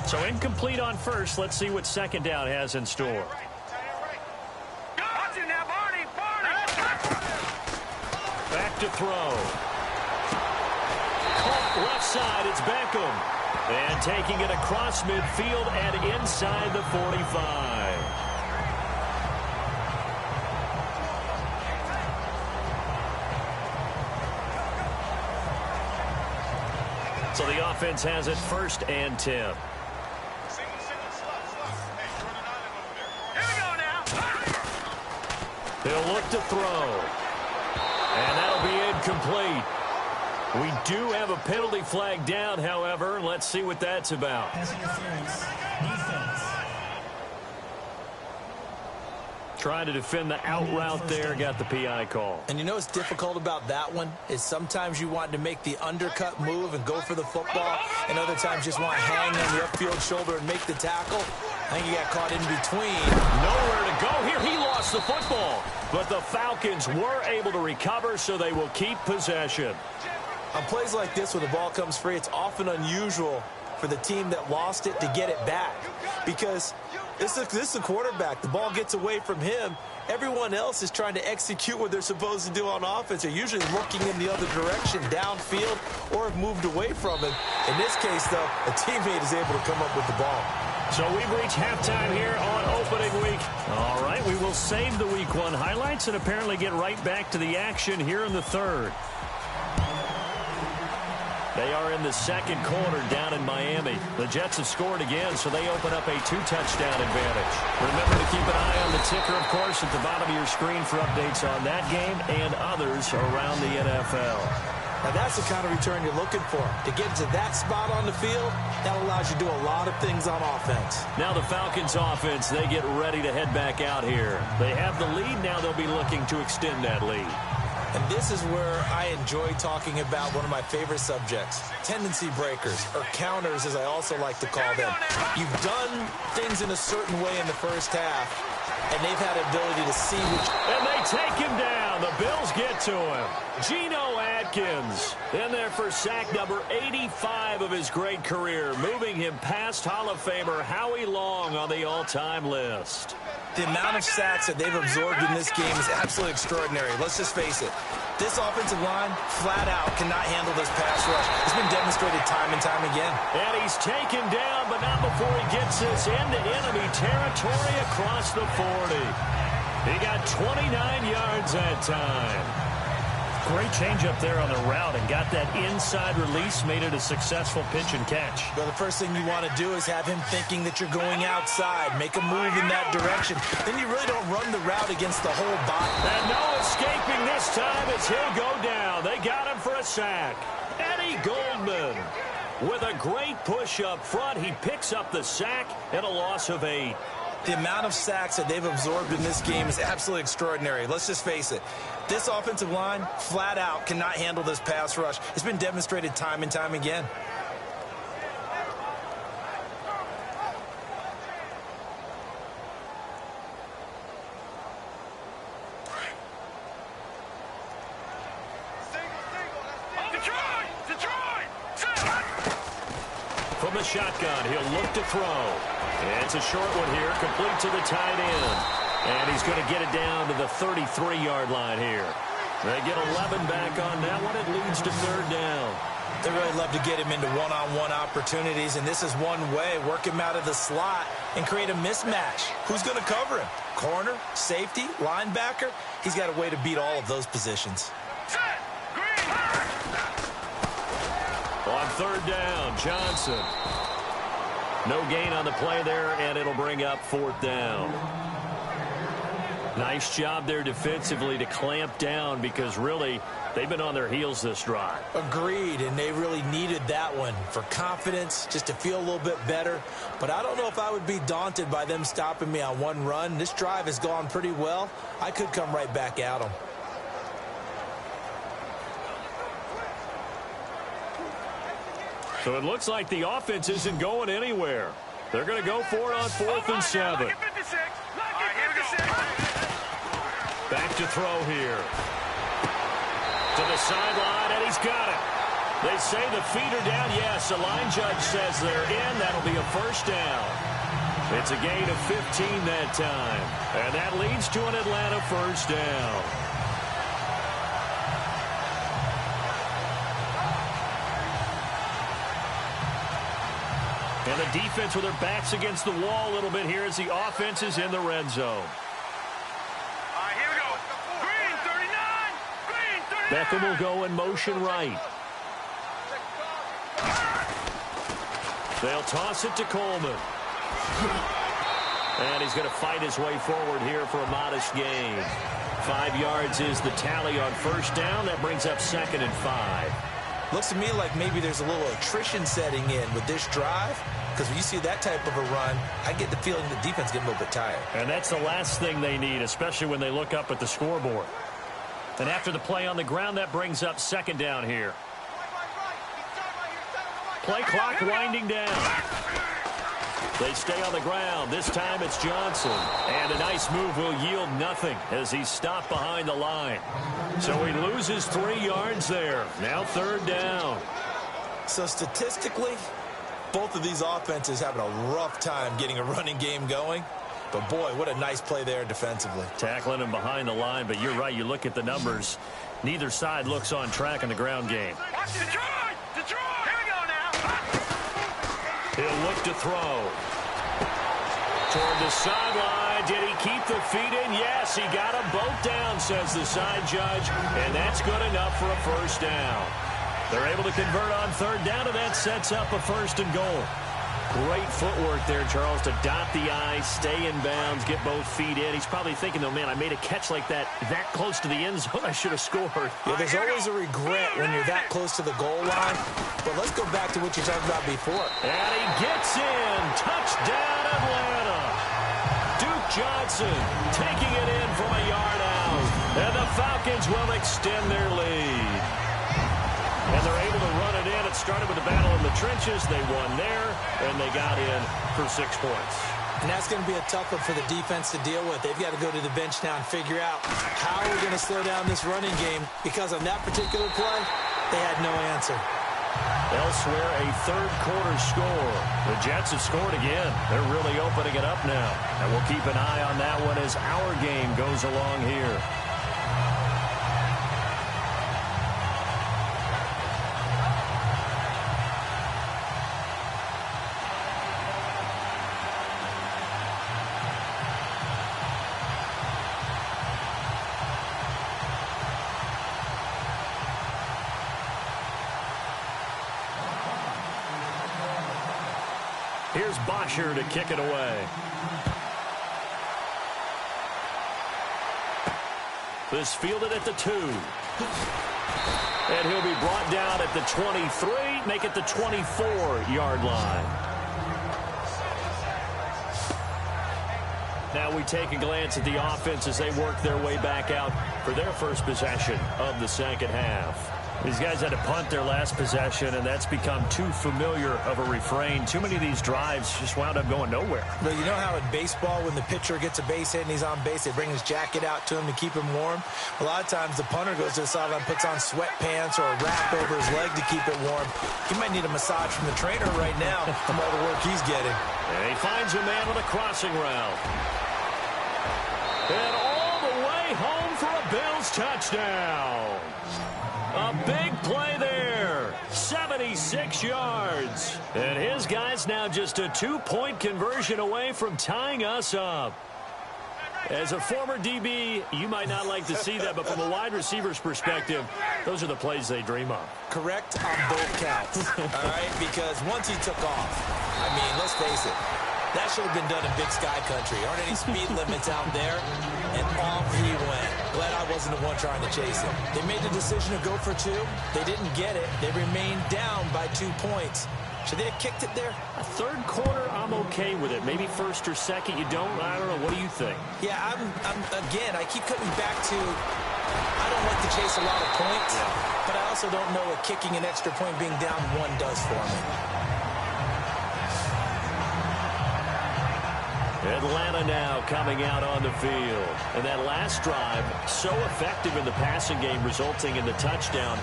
B: So incomplete on first. Let's see what second down has in store. Back to throw. Caught left side. It's Beckham. And taking it across midfield and inside the 45. So the offense has it 1st and 10. He'll look to throw. And that'll be incomplete. We do have a penalty flag down, however. Let's see what that's about.
E: Passing interference. Defense.
B: Trying to defend the out route there. Got the PI call.
C: And you know what's difficult about that one is sometimes you want to make the undercut move and go for the football, and other times just want to hang on the upfield shoulder and make the tackle. I think he got caught in between.
B: Nowhere to go here. He lost the football. But the Falcons were able to recover, so they will keep possession.
C: On plays like this, when the ball comes free, it's often unusual for the team that lost it to get it back. Because this is a quarterback. The ball gets away from him. Everyone else is trying to execute what they're supposed to do on offense. They're usually looking in the other direction, downfield, or have moved away from it. In this case, though, a teammate is able to come up with the ball.
B: So we've reached halftime here on opening week. All right, we will save the week 1 highlights and apparently get right back to the action here in the 3rd. They are in the 2nd quarter down in Miami. The Jets have scored again, so they open up a 2-touchdown advantage. Remember to keep an eye on the ticker, of course, at the bottom of your screen for updates on that game and others around the NFL.
C: Now, that's the kind of return you're looking for. To get to that spot on the field, that allows you to do a lot of things on offense.
B: Now the Falcons offense, they get ready to head back out here. They have the lead. Now they'll be looking to extend that lead.
C: And this is where I enjoy talking about one of my favorite subjects, tendency breakers, or counters, as I also like to call them. You've done things in a certain way in the first half, and they've had an ability to see which...
B: And they take him down. The Bills get to him. Geno Atkins in there for sack number 85 of his great career, moving him past Hall of Famer Howie Long on the all-time list.
C: The amount of sacks that they've absorbed in this game is absolutely extraordinary. Let's just face it. This offensive line, flat out, cannot handle this pass rush. It's been demonstrated time and time again.
B: And he's taken down, but not before he gets this into enemy territory across the 40. He got 29 yards that time.
F: Great change up there on the route and got that inside release, made it a successful pitch and catch.
C: Well, the first thing you want to do is have him thinking that you're going outside, make a move in that direction. Then you really don't run the route against the whole body.
B: And no escaping this time as he'll go down. They got him for a sack. Eddie Goldman with a great push up front. He picks up the sack and a loss of 8.
C: The amount of sacks that they've absorbed in this game is absolutely extraordinary. Let's just face it. This offensive line, flat out, cannot handle this pass rush. It's been demonstrated time and time again.
B: From the shotgun, he'll look to throw. It's a short one here, complete to the tight end. And he's going to get it down to the 33-yard line here. They get 11 back on that one. It leads to third down.
C: They really love to get him into one-on-one opportunities, and this is one way. Work him out of the slot and create a mismatch. Who's going to cover him? Corner, safety, linebacker? He's got a way to beat all of those positions.
B: On third down, Johnson. No gain on the play there, and it'll bring up fourth down. Nice job there defensively to clamp down because really they've been on their heels this drive.
C: Agreed, and they really needed that one for confidence, just to feel a little bit better. But I don't know if I would be daunted by them stopping me on one run. This drive has gone pretty well. I could come right back at them.
B: So it looks like the offense isn't going anywhere. They're going to go for it on 4th and 7. Back to throw here. To the sideline, and he's got it. They say the feet are down. Yes, the line judge says they're in. That'll be a first down. It's a gain of 15 that time. And that leads to an Atlanta first down. And the defense with their backs against the wall a little bit here as the offense is in the red zone.
D: Here we go. Green 39. Green 39.
B: Beckham will go in motion right. They'll toss it to Coleman. And he's going to fight his way forward here for a modest gain. 5 yards is the tally on first down. That brings up 2nd and 5.
C: Looks to me like maybe there's a little attrition setting in with this drive, because when you see that type of a run, I get the feeling the defense getting a little bit tired.
B: And that's the last thing they need, especially when they look up at the scoreboard. And after the play on the ground, that brings up 2nd down here. Play clock winding down. They stay on the ground. This time it's Johnson. And a nice move will yield nothing as he's stopped behind the line. So he loses 3 yards there. Now 3rd down.
C: So statistically, both of these offenses having a rough time getting a running game going. But, boy, what a nice play there defensively.
B: Tackling him behind the line, but you're right. You look at the numbers. Neither side looks on track in the ground game.
D: Watch Detroit! Detroit! Here we go now.
B: He'll look to throw. Toward the sideline. Did he keep the feet in? Yes, he got them both down, says the side judge. And that's good enough for a first down. They're able to convert on 3rd down, and that sets up a 1st and goal. Great footwork there, Charles, to dot the I, stay in bounds, get both feet in. He's probably thinking, though, man, I made a catch like that close to the end zone. I should have scored.
C: Yeah, there's always a regret when you're that close to the goal line. But let's go back to what you talked about before.
B: And he gets in. Touchdown, Atlanta. Duke Johnson taking it in from a yard out. And the Falcons will extend their lead. And they're able to run it in. It started with a battle in the trenches. They won there, and they got in for 6 points.
C: And that's going to be a tough one for the defense to deal with. They've got to go to the bench now and figure out how we're going to slow down this running game, because on that particular play, they had no answer.
B: Elsewhere, a 3rd quarter score. The Jets have scored again. They're really opening it up now. And we'll keep an eye on that one as our game goes along here. Here's Bosher to kick it away. This fielded at the 2. And he'll be brought down at the 23, make it the 24-yard line. Now we take a glance at the offense as they work their way back out for their first possession of the second half. These guys had to punt their last possession, and that's become too familiar of a refrain. Too many of these drives just wound up going nowhere.
C: Well, you know how in baseball, when the pitcher gets a base hit and he's on base, they bring his jacket out to him to keep him warm? A lot of times the punter goes to the sideline, puts on sweatpants or a wrap over his leg to keep it warm. He might need a massage from the trainer right now from all the work he's getting.
B: And he finds a man on a crossing route. And all the way home for a Bills touchdown. A big play there. 76 yards. And his guy's now just a 2-point conversion away from tying us up. As a former DB, you might not like to see that, but from a wide receiver's perspective, those are the plays they dream of.
C: Correct on both counts, all right? Because once he took off, I mean, let's face it, that should have been done in Big Sky Country. Aren't any speed limits out there? And off he went. Glad I wasn't the one trying to chase him. They made the decision to go for 2. They didn't get it. They remained down by 2 points. Should they have kicked it there?
B: A third quarter, I'm okay with it. Maybe first or second, you don't. I don't know. What do you think?
C: Yeah, again, I keep coming back to, I don't like to chase a lot of points, but I also don't know what kicking an extra point being down 1 does for me.
B: Atlanta now coming out on the field. And that last drive, so effective in the passing game, resulting in the touchdown.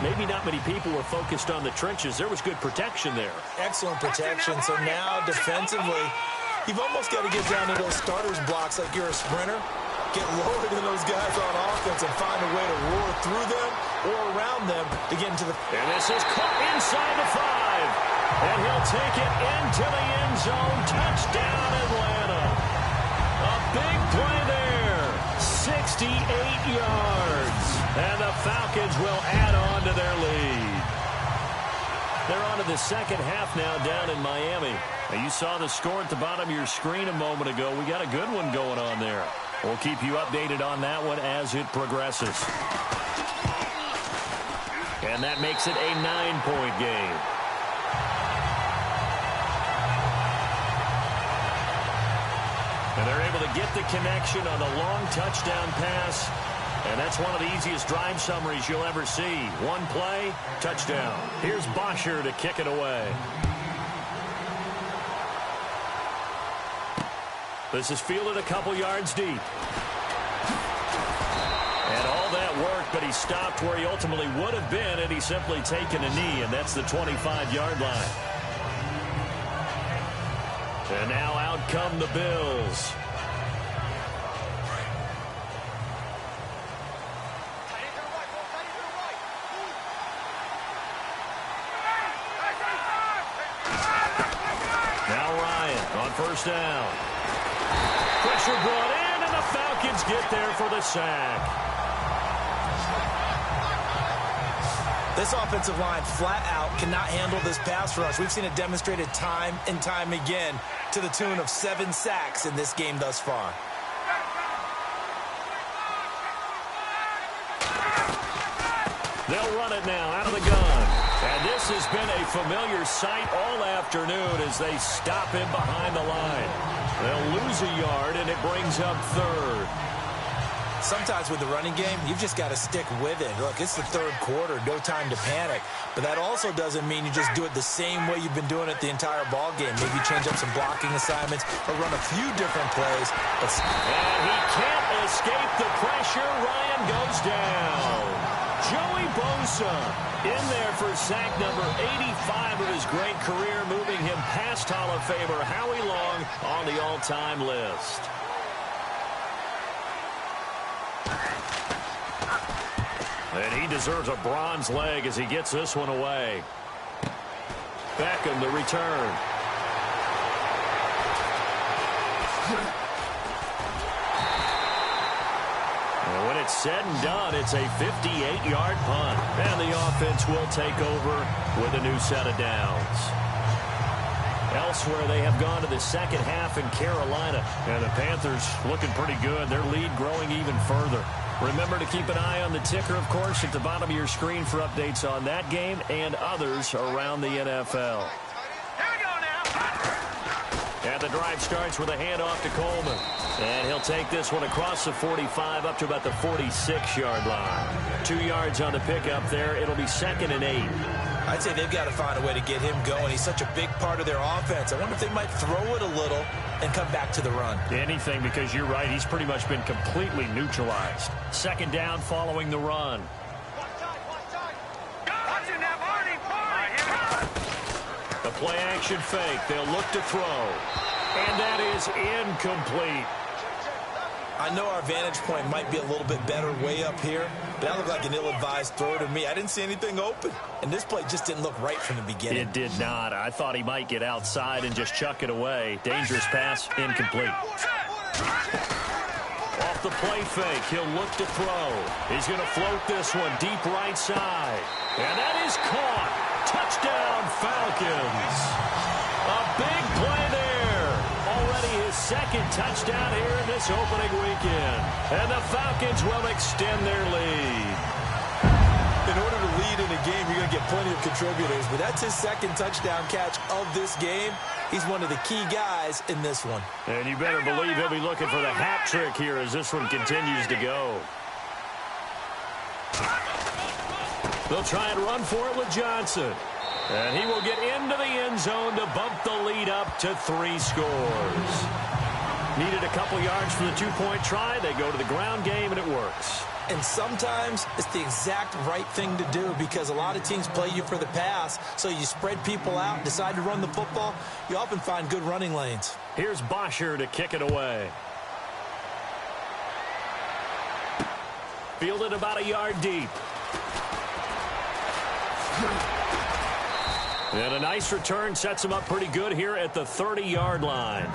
B: Maybe not many people were focused on the trenches. There was good protection there.
C: Excellent protection. So now defensively, you've almost got to get down to those starters blocks like you're a sprinter. Get lower than those guys on offense and find a way to roar through them or around them to get into the...
B: And this is caught inside the 5. And he'll take it into the end zone. Touchdown, Atlanta. A big play there. 68 yards. And the Falcons will add on to their lead. They're on to the second half now down in Miami. Now, you saw the score at the bottom of your screen a moment ago. We got a good one going on there. We'll keep you updated on that one as it progresses. And that makes it a 9-point game. And they're able to get the connection on the long touchdown pass. And that's one of the easiest drive summaries you'll ever see. One play, touchdown. Here's Bosher to kick it away. This is fielded a couple yards deep. And all that work, but he stopped where he ultimately would have been had he simply taken a knee, and that's the 25-yard line. And now out come the Bills. Now Ryan on first down. Pressure brought in, and the Falcons get there for the sack.
C: This offensive line flat out cannot handle this pass rush. We've seen it demonstrated time and time again to the tune of 7 sacks in this game thus far.
B: They'll run it now out of the gun. And this has been a familiar sight all afternoon as they stop him behind the line. They'll lose a yard, and it brings up third.
C: Sometimes with the running game, you've just got to stick with it. Look, it's the third quarter, no time to panic. But that also doesn't mean you just do it the same way you've been doing it the entire ball game. Maybe change up some blocking assignments or run a few different plays.
B: And he can't escape the pressure. Ryan goes down. Joey Bosa in there for sack number 85 of his great career, moving him past Hall of Famer Howie Long on the all-time list. And he deserves a bronze leg as he gets this one away. Beckham, the return. And when it's said and done, it's a 58-yard punt. And the offense will take over with a new set of downs. Elsewhere, they have gone to the second half in Carolina. And the Panthers looking pretty good. Their lead growing even further. Remember to keep an eye on the ticker, of course, at the bottom of your screen for updates on that game and others around the NFL.
D: Here we go now.
B: And the drive starts with a handoff to Coleman. And he'll take this one across the 45 up to about the 46-yard line. 2 yards on the pickup there. It'll be 2nd and 8.
C: I'd say they've got to find a way to get him going. He's such a big part of their offense. I wonder if they might throw it a little and come back to the run.
B: Anything, because you're right. He's pretty much been completely neutralized. 2nd down following the run.
D: Watch it now, Barney.
B: The play action fake. They'll look to throw. And that is incomplete.
C: I know our vantage point might be a little bit better way up here, but that looked like an ill-advised throw to me. I didn't see anything open, and this play just didn't look right from the beginning.
B: It did not. I thought he might get outside and just chuck it away. Dangerous pass, incomplete. Off the play fake, he'll look to throw. He's going to float this one deep right side. And that is caught. Touchdown, Falcons. A big play there. Already his 2nd touchdown here in this opening weekend. And the Falcons will extend their lead.
C: In order to lead in a game, you're going to get plenty of contributors, but that's his 2nd touchdown catch of this game. He's one of the key guys in this one.
B: And you better believe he'll be looking for the hat trick here as this one continues to go. They'll try and run for it with Johnson. And he will get into the end zone to bump the lead up to 3 scores. Needed a couple yards for the 2-point try. They go to the ground game, and it works.
C: And sometimes it's the exact right thing to do because a lot of teams play you for the pass, so you spread people out and decide to run the football. You often find good running lanes.
B: Here's Bosher to kick it away. Fielded about a yard deep. And a nice return sets him up pretty good here at the 30-yard line.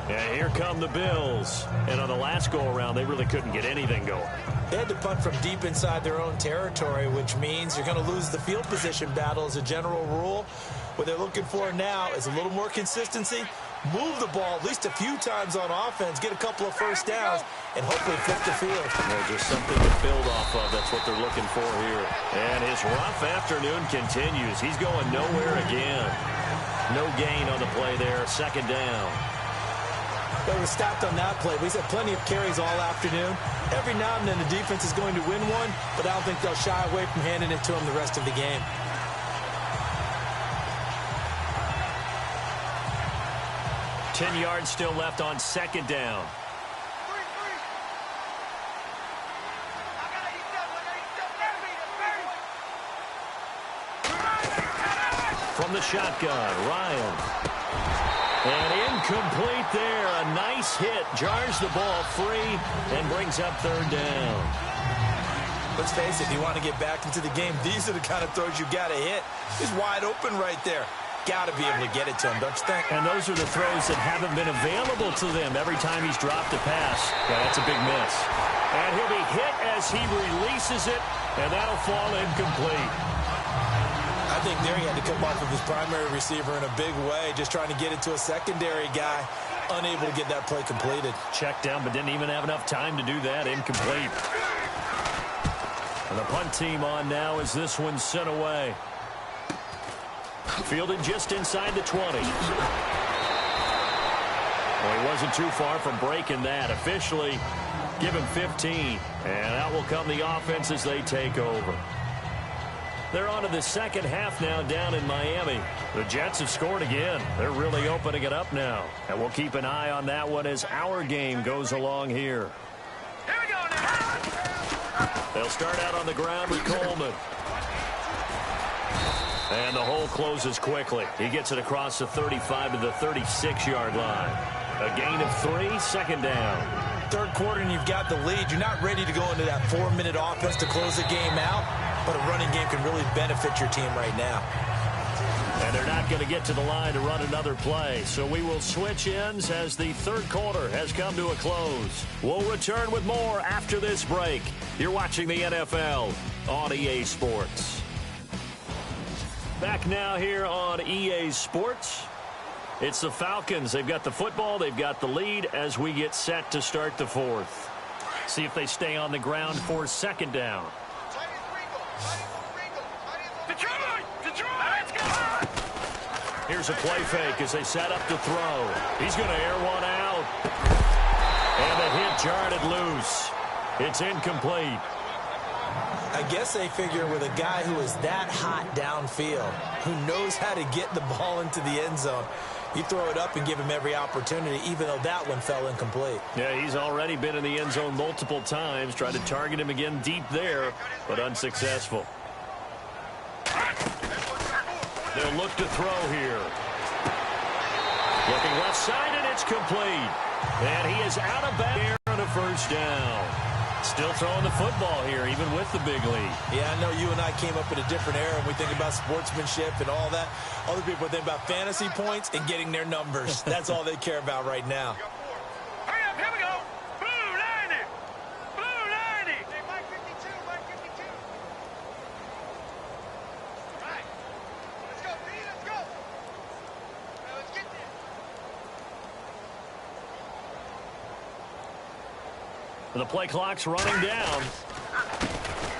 B: And here come the Bills. And on the last go-around, they really couldn't get anything going.
C: They had to punt from deep inside their own territory, which means you're going to lose the field position battle as a general rule. What they're looking for now is a little more consistency, move the ball at least a few times on offense, get a couple of first downs, and hopefully flip the field.
B: Just something to build off of. That's what they're looking for here. And his rough afternoon continues. He's going nowhere again. No gain on the play there. 2nd down.
C: They were stopped on that play. We've had plenty of carries all afternoon. Every now and then the defense is going to win one, but I don't think they'll shy away from handing it to them the rest of the game.
B: Ten yards still left on 2nd down. From the shotgun, Ryan. And incomplete there. A nice hit. Jars the ball free and brings up 3rd down.
C: Let's face it, if you want to get back into the game, these are the kind of throws you got to hit. He's wide open right there. Got to be able to get it to him, don't you think?
B: And those are the throws that haven't been available to them every time he's dropped a pass. Yeah, that's a big miss. And he'll be hit as he releases it, and that'll fall incomplete.
C: I think there he had to come off of his primary receiver in a big way, just trying to get it to a secondary guy, unable to get that play completed.
B: Checked down, but didn't even have enough time to do that. Incomplete. And the punt team on now as this one's sent away. Fielded just inside the 20. Well, he wasn't too far from breaking that. Officially, give him 15. And out will come the offense as they take over. They're on to the 2nd half now down in Miami. The Jets have scored again. They're really opening it up now. And we'll keep an eye on that one as our game goes along here.
D: Here we go now.
B: They'll start out on the ground with Coleman. And the hole closes quickly. He gets it across the 35 to the 36-yard line. A gain of 3, 2nd down.
C: 3rd quarter and you've got the lead. You're not ready to go into that 4-minute offense to close the game out, but a running game can really benefit your team right now.
B: And they're not going to get to the line to run another play. So we will switch ends as the 3rd quarter has come to a close. We'll return with more after this break. You're watching the NFL on EA Sports. Back now here on EA Sports. It's the Falcons. They've got the football. They've got the lead as we get set to start the fourth. See if they stay on the ground for second down. Here's a play fake as they set up to throw. He's going to air one out. And a hit jarred it loose. It's incomplete.
C: I guess they figure with a guy who is that hot downfield, who knows how to get the ball into the end zone, you throw it up and give him every opportunity, even though that one fell incomplete.
B: Yeah, he's already been in the end zone multiple times. Tried to target him again deep there, but unsuccessful. They'll look to throw here. Looking left side, and it's complete. And he is out of bounds on a first down. Still throwing the football here, even with the big lead.
C: Yeah, I know you and I came up in a different era, and we think about sportsmanship and all that. Other people think about fantasy points and getting their numbers. That's all they care about right now.
D: Hurry up, here we go. Blue 90. Blue 90. Hey, Mike 52, Mike 52. All right. Let's go, B, let's go. Now, let's get there.
B: The play clock's running down.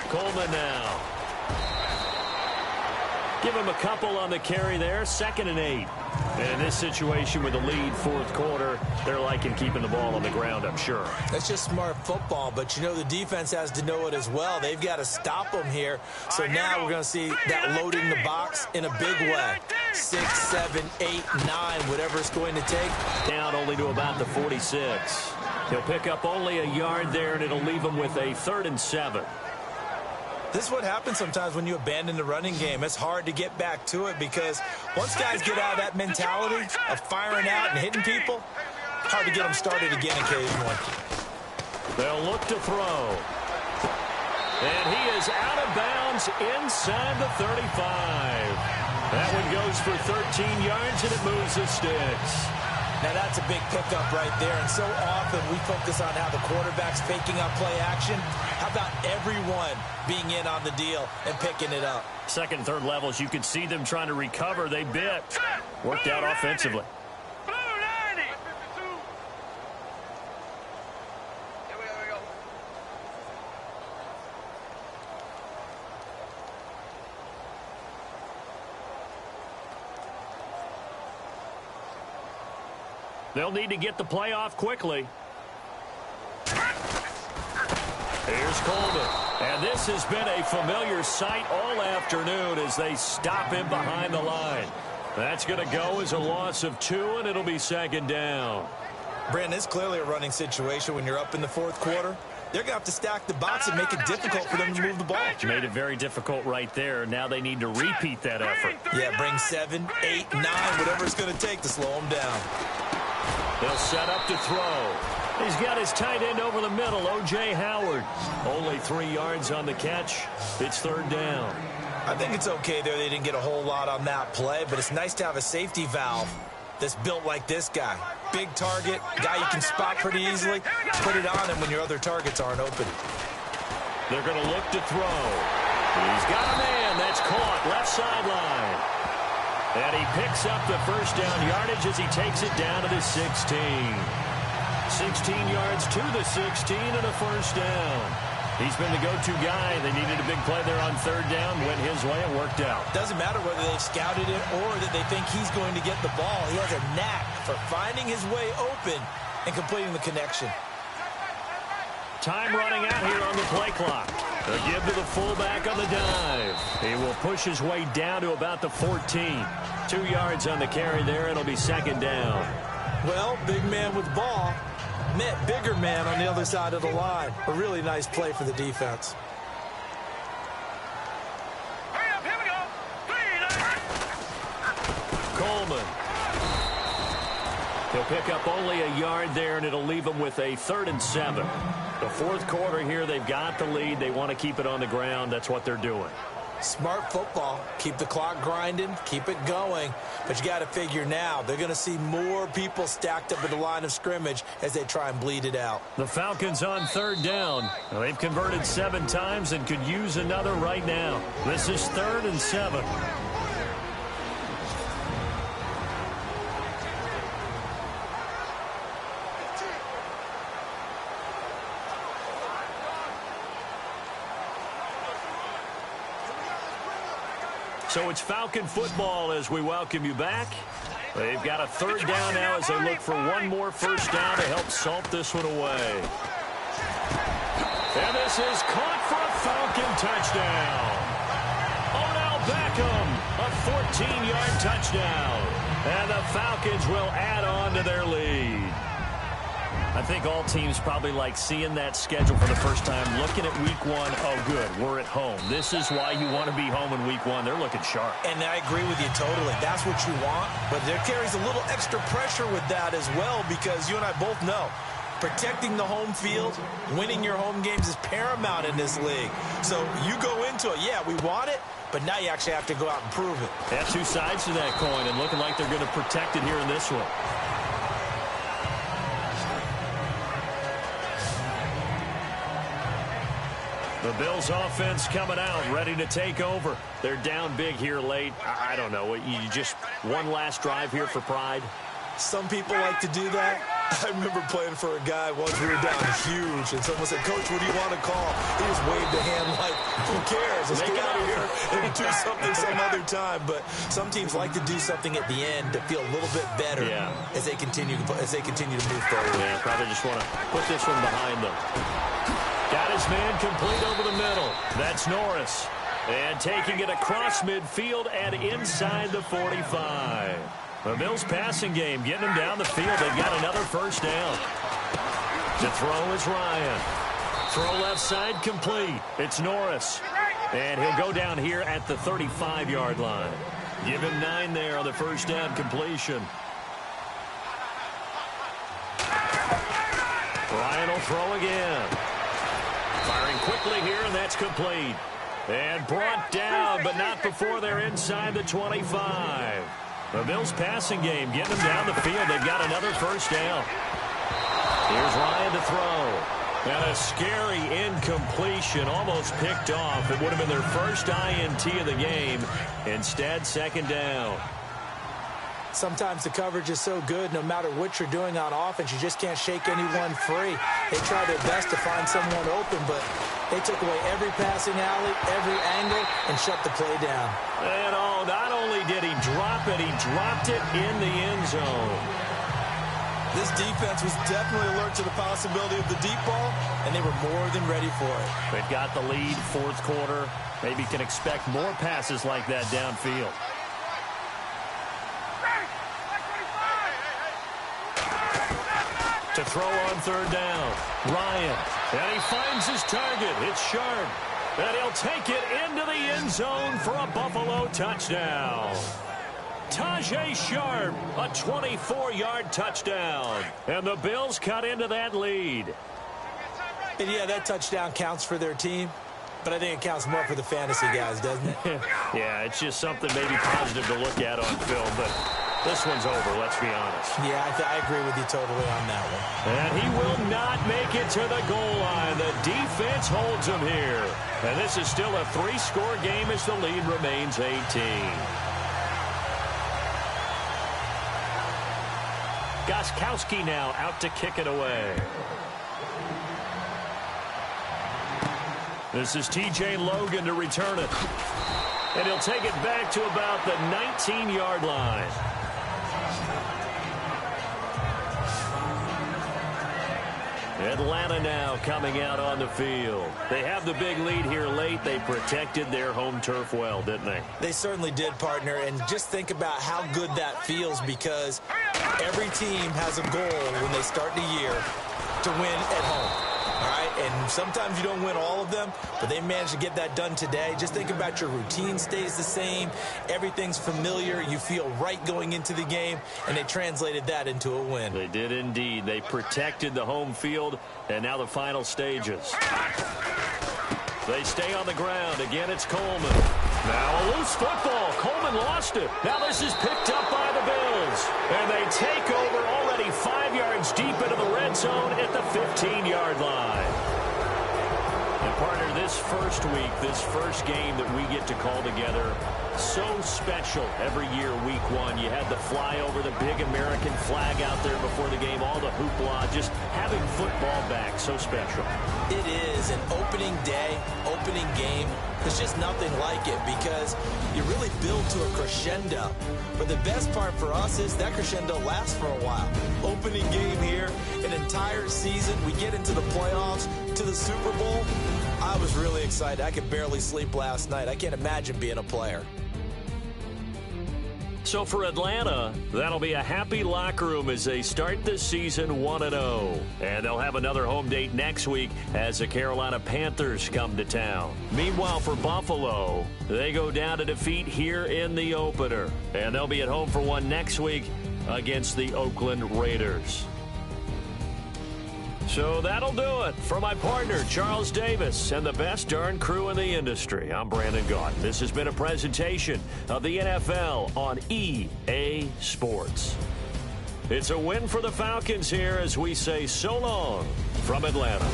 B: Coleman now. Give him a couple on the carry there. 2nd and 8. And in this situation with the lead, fourth quarter, they're liking keeping the ball on the ground, I'm sure.
C: That's just smart football, but you know the defense has to know it as well. They've got to stop them here. So now we're going to see that loading the box in a big way. 6, 7, 8, 9, whatever it's going to take.
B: Down only to about the 46. He'll pick up only a yard there, and it'll leave him with a 3rd and 7.
C: This is what happens sometimes when you abandon the running game. It's hard to get back to it because once guys get out of that mentality of firing out and hitting people, it's hard to get them started again occasionally.
B: They'll look to throw. And he is out of bounds inside the 35. That one goes for 13 yards, and it moves the sticks.
C: Now, that's a big pickup right there, and so often we focus on how the quarterback's faking up play action. How about everyone being in on the deal and picking it up?
B: Second and third levels, you can see them trying to recover. They bit. Worked out offensively.
D: Blue 90. Here we go.
B: They'll need to get the play off quickly. Here's Coleman. And this has been a familiar sight all afternoon as they stop him behind the line. That's going to go as a loss of 2, and it'll be 2nd down.
C: Brandon, it's clearly a running situation when you're up in the fourth quarter. They're going to have to stack the box and make it difficult for them to move the ball.
B: Made it very difficult right there. Now they need to repeat that effort.
C: Yeah, bring 7, 8, 9, whatever it's going to take to slow them down.
B: They'll set up to throw. He's got his tight end over the middle, O.J. Howard. Only 3 yards on the catch. It's 3rd down.
C: I think it's okay there. They didn't get a whole lot on that play, but it's nice to have a safety valve that's built like this guy. Big target, guy you can spot pretty easily. Put it on him when your other targets aren't open.
B: They're going to look to throw. He's got a man. That's caught. Left sideline. And he picks up the first down yardage as he takes it down to the 16. 16 yards to the 16 and a first down. He's been the go-to guy. They needed a big play there on 3rd down. Went his way and worked out.
C: Doesn't matter whether they've scouted it or that they think he's going to get the ball. He has a knack for finding his way open and completing the connection.
B: Time running out here on the play clock. A give to the fullback on the dive. He will push his way down to about the 14. 2 yards on the carry there. It'll be 2nd down.
C: Well, big man with the ball met bigger man on the other side of the line. A really nice play for the defense.
D: Hurry up, here we go. 3, 9.
B: Coleman. He'll pick up only a yard there, and it'll leave him with a 3rd and 7. The fourth quarter here, they've got the lead. They want to keep it on the ground. That's what they're doing.
C: Smart football. Keep the clock grinding. Keep it going. But you got to figure now, they're going to see more people stacked up at the line of scrimmage as they try and bleed it out.
B: The Falcons on 3rd down. Well, they've converted 7 times and could use another right now. This is 3rd and 7. So it's Falcon football as we welcome you back. They've got a third down now as they look for one more first down to help salt this one away. And this is caught for a Falcon touchdown. Odell Beckham, a 14-yard touchdown. And the Falcons will add on to their lead.
F: I think all teams probably like seeing that schedule for the first time, looking at week one. Oh, good, we're at home. This is why you want to be home in week one. They're looking sharp.
C: And I agree with you totally. That's what you want. But there carries a little extra pressure with that as well, because you and I both know protecting the home field, winning your home games is paramount in this league. So you go into it, yeah, we want it, but now you actually have to go out and prove it.
F: They have two sides to that coin, and looking like they're going to protect it here in this one. The Bills offense coming out, ready to take over. They're down big here late. I don't know. You just one last drive here for pride?
C: Some people like to do that. I remember playing for a guy once. We were down huge, and someone said, "Coach, what do you want to call?" He just waved a hand like, "Who cares? Let's get out of here and do something some other time." But some teams like to do something at the end to feel a little bit better as they continue to move forward.
F: Yeah, probably just want to put this one behind them. Got his man complete over the middle. That's Norris. And taking it across midfield and inside the 45. The Bills passing game, getting them down the field. They've got another first down. To throw is Ryan. Throw left side complete. It's Norris. And he'll go down here at the 35-yard line. Give him 9 there on the first down completion. Ryan will throw again. Firing quickly here, and that's complete. And brought down, but not before they're inside the 25. The Bills passing game, getting them down the field. They've got another first down. Here's Ryan to throw. And a scary incompletion, almost picked off. It would have been their first INT of the game. Instead, second down.
C: Sometimes the coverage is so good, no matter what you're doing on offense, you just can't shake anyone free. They try their best to find someone open, but they took away every passing alley, every angle, and shut the play down.
B: And not only did he drop it, he dropped it in the end zone.
C: This defense was definitely alert to the possibility of the deep ball, and they were more than ready for it.
F: They've got the lead, fourth quarter. Maybe can expect more passes like that downfield. To throw on third down, Ryan. And he finds his target. It's Sharp. And he'll take it into the end zone for a Buffalo touchdown. Tajay Sharp, a 24-yard touchdown. And the Bills cut into that lead.
C: And yeah, that touchdown counts for their team. But I think it counts more for the fantasy guys, doesn't it?
F: Yeah, it's just something maybe positive to look at on film, but this one's over, let's be honest.
C: Yeah, I agree with you totally on that one.
B: And he will not make it to the goal line. The defense holds him here. And this is still a 3-score game as the lead remains 18. Gostkowski now out to kick it away. This is T.J. Logan to return it. And he'll take it back to about the 19-yard line. Atlanta now coming out on the field. They have the big lead here late. They protected their home turf well, didn't they?
C: They certainly did, partner. And just think about how good that feels, because every team has a goal when they start the year to win at home. All right, and sometimes you don't win all of them, but they managed to get that done today. Just think about your routine stays the same. Everything's familiar. You feel right going into the game, and they translated that into a win.
B: They did indeed. They protected the home field, and now the final stages. They stay on the ground. Again, it's Coleman. Now a loose football. Coleman lost it. Now this is picked up by the Bills. And they take over already 5 yards deep into the red zone at the 15-yard line. And Partner, this first week, this first game that we get to call together, so special every year, week one. You had the flyover, the big American flag out there before the game, all the hoopla, just having football back, so special.
C: It is an opening day, opening game. There's just nothing like it because you really build to a crescendo. But the best part for us is that crescendo lasts for a while. Opening game here, an entire season. We get into the playoffs, to the Super Bowl. I was really excited. I could barely sleep last night. I can't imagine being a player.
B: So for Atlanta, that'll be a happy locker room as they start this season 1-0. And they'll have another home date next week as the Carolina Panthers come to town. Meanwhile, for Buffalo, they go down to defeat here in the opener. And they'll be at home for one next week against the Oakland Raiders. So that'll do it. For my partner, Charles Davis, and the best darn crew in the industry, I'm Brandon Gaudin. This has been a presentation of the NFL on EA Sports. It's a win for the Falcons here as we say so long from Atlanta.